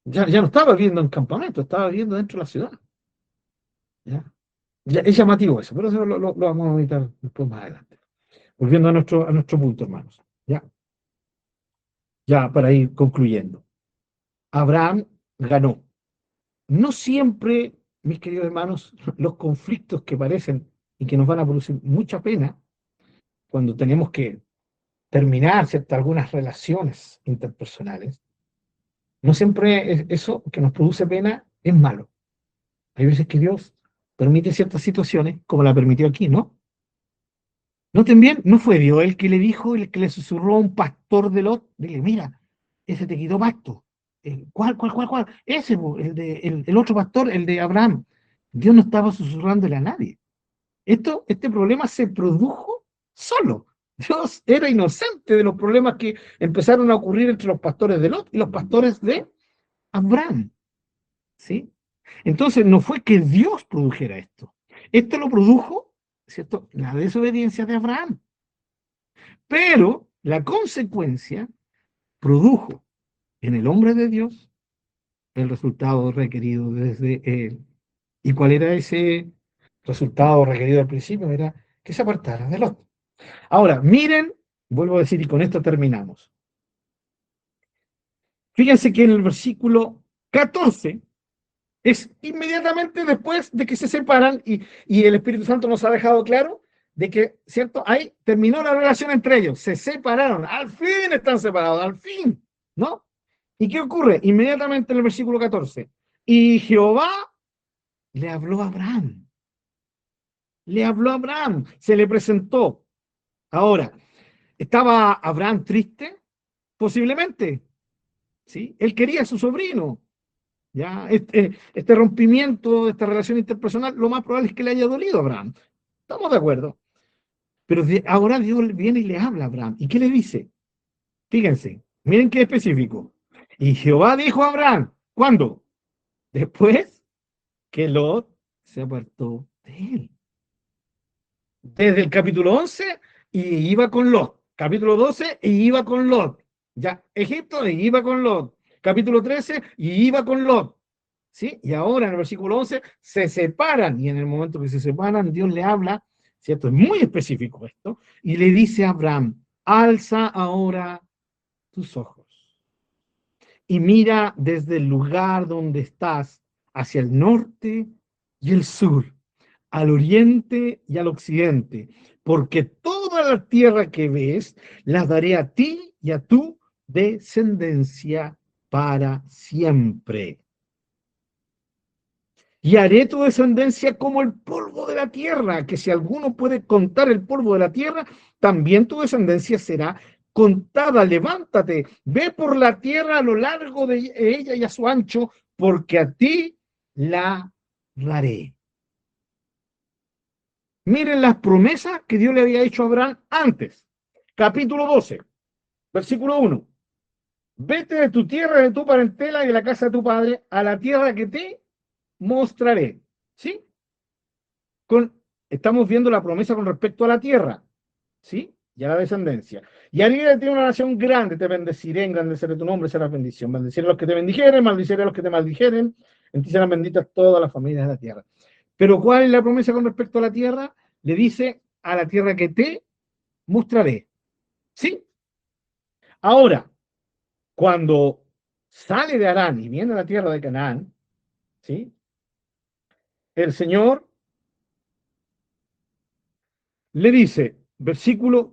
Speaker 1: Ya no estaba viviendo en campamento, estaba viviendo dentro de la ciudad. ¿Ya? Es llamativo eso, pero eso lo vamos a meditar después más adelante. Volviendo a nuestro punto, hermanos. Ya para ir concluyendo. Abraham ganó. No siempre, mis queridos hermanos, los conflictos que parecen y que nos van a producir mucha pena cuando tenemos que terminar algunas relaciones interpersonales, no siempre eso que nos produce pena es malo. Hay veces que Dios permite ciertas situaciones, como la permitió aquí, ¿no? Noten bien, no fue Dios el que le dijo, el que le susurró a un pastor de Lot, dile, mira, ese te quitó pacto. ¿Cuál? Ese, el otro pastor, el de Abraham. Dios no estaba susurrándole a nadie. Este problema se produjo solo. Dios era inocente de los problemas que empezaron a ocurrir entre los pastores de Lot y los pastores de Abraham. ¿Sí? Entonces no fue que Dios produjera esto. Esto lo produjo, ¿cierto?, la desobediencia de Abraham. Pero la consecuencia produjo en el hombre de Dios el resultado requerido desde él. ¿Y cuál era ese resultado requerido al principio? Era que se apartara de Lot. Ahora, miren, vuelvo a decir y con esto terminamos. Fíjense que en el versículo 14 es inmediatamente después de que se separan y el Espíritu Santo nos ha dejado claro de que, ¿cierto? Ahí terminó la relación entre ellos, se separaron, al fin están separados, al fin, ¿no? ¿Y qué ocurre? Inmediatamente en el versículo 14. Y Jehová le habló a Abraham. Le habló a Abraham, se le presentó. Ahora, ¿estaba Abraham triste? Posiblemente, ¿sí? Él quería a su sobrino. ¿Ya? Este rompimiento, esta relación interpersonal, lo más probable es que le haya dolido a Abraham. Estamos de acuerdo. Pero ahora Dios viene y le habla a Abraham. ¿Y qué le dice? Fíjense, miren qué específico. Y Jehová dijo a Abraham, ¿cuándo? Después que Lot se apartó de él. Desde el capítulo 11 y iba con Lot. Capítulo 12 y iba con Lot. Ya, Egipto y iba con Lot. Capítulo 13, y iba con Lot. ¿Sí? Y ahora en el versículo 11 se separan, y en el momento que se separan, Dios le habla, ¿cierto? Es muy específico esto, y le dice a Abraham, alza ahora tus ojos y mira desde el lugar donde estás hacia el norte y el sur, al oriente y al occidente, porque toda la tierra que ves la daré a ti y a tu descendencia para siempre. Y haré tu descendencia como el polvo de la tierra, que si alguno puede contar el polvo de la tierra, también tu descendencia será contada. Levántate, ve por la tierra a lo largo de ella y a su ancho, porque a ti la daré. Miren las promesas que Dios le había hecho a Abraham antes. Capítulo 12, versículo 1. Vete de tu tierra, de tu parentela y de la casa de tu padre, a la tierra que te mostraré. ¿Sí? Estamos viendo la promesa con respecto a la tierra, ¿sí? Y a la descendencia. Y haré de ti una nación grande, te bendeciré, engrandeceré tu nombre, serás bendición. Bendeciré a los que te bendijeren, maldiciré a los que te maldijeren, en ti serán benditas todas las familias de la tierra. Pero ¿cuál es la promesa con respecto a la tierra? Le dice, a la tierra que te mostraré, ¿sí? Ahora, cuando sale de Harán y viene a la tierra de Canaán, ¿sí? El Señor le dice,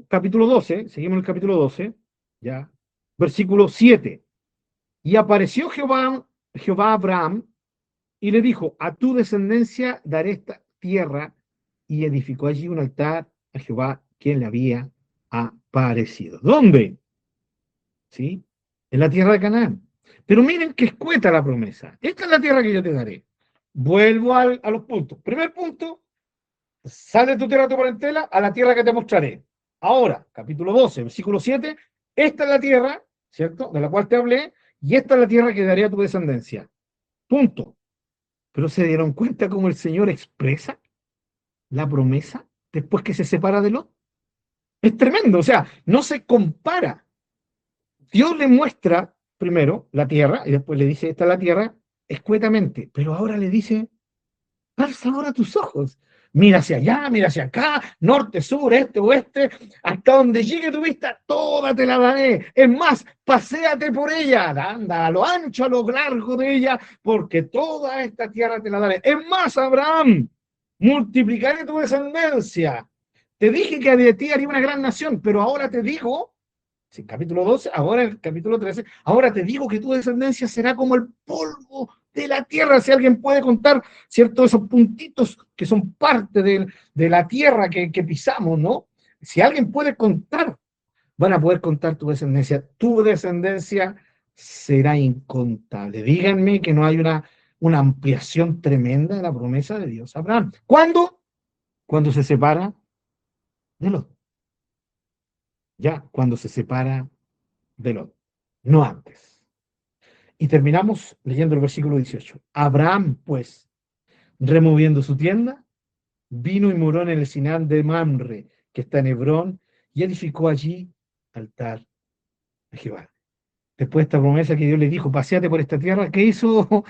Speaker 1: capítulo 12, seguimos el capítulo 12, ya, versículo 7, y apareció Jehová a Abraham y le dijo, a tu descendencia daré esta tierra, y edificó allí un altar a Jehová, quien le había aparecido. ¿Dónde? ¿Sí? En la tierra de Canaán. Pero miren que escueta la promesa. Esta es la tierra que yo te daré. Vuelvo a los puntos. Primer punto, sal de tu tierra, tu parentela, a la tierra que te mostraré. Ahora, capítulo 12, versículo 7, esta es la tierra, ¿cierto? De la cual te hablé, y esta es la tierra que daré a tu descendencia. Punto. Pero se dieron cuenta cómo el Señor expresa la promesa después que se separa de Lot. Es tremendo, o sea, no se compara. Dios le muestra primero la tierra y después le dice, esta es la tierra, escuetamente, pero ahora le dice, alza ahora tus ojos. Mira hacia allá, mira hacia acá, norte, sur, este, oeste, hasta donde llegue tu vista, toda te la daré. Es más, paséate por ella, anda a lo ancho, a lo largo de ella, porque toda esta tierra te la daré. Es más, Abraham, multiplicaré tu descendencia. Te dije que de ti haría una gran nación, pero ahora te digo, sí, capítulo 12, ahora el capítulo 13, ahora te digo que tu descendencia será como el polvo de la tierra. Si alguien puede contar, ¿cierto? Esos puntitos que son parte de la tierra que pisamos, ¿no? Si alguien puede contar, van a poder contar tu descendencia. Tu descendencia será incontable. Díganme que no hay una ampliación tremenda de la promesa de Dios a Abraham. ¿Cuándo? Cuando se separa de Lot. Ya, cuando se separa de Lot. No antes. Y terminamos leyendo el versículo 18. Abraham, pues, removiendo su tienda, vino y moró en el Sinar de Mamre, que está en Hebrón, y edificó allí altar a Jehová. Después de esta promesa que Dios le dijo, paseate por esta tierra, ¿qué hizo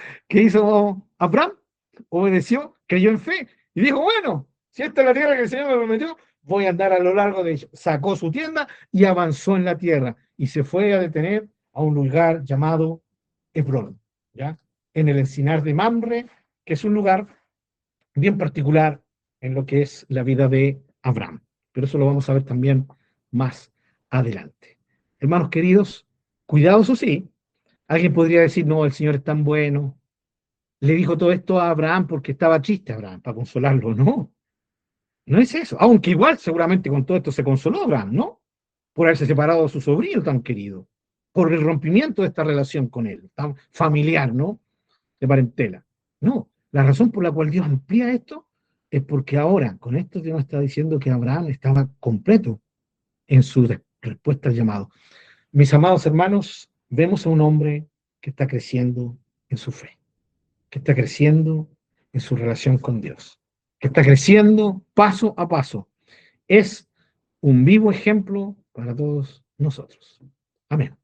Speaker 1: Abraham? Obedeció, creyó en fe, y dijo, bueno, si esta es la tierra que el Señor me prometió, voy a andar a lo largo de ella. Sacó su tienda y avanzó en la tierra, y se fue a detener a un lugar llamado Hebrón, ¿ya? En el encinar de Mamre, que es un lugar bien particular en lo que es la vida de Abraham. Pero eso lo vamos a ver también más adelante. Hermanos queridos, cuidados o sí. Alguien podría decir, no, el Señor es tan bueno. Le dijo todo esto a Abraham porque estaba triste Abraham, para consolarlo. No, no es eso. Aunque igual seguramente con todo esto se consoló Abraham, ¿no? Por haberse separado de su sobrino tan querido, por el rompimiento de esta relación con él, tan familiar, ¿no? De parentela. No, la razón por la cual Dios amplía esto es porque ahora, con esto Dios nos está diciendo que Abraham estaba completo en su respuesta al llamado. Mis amados hermanos, vemos a un hombre que está creciendo en su fe, que está creciendo en su relación con Dios, que está creciendo paso a paso. Es un vivo ejemplo para todos nosotros. Amén.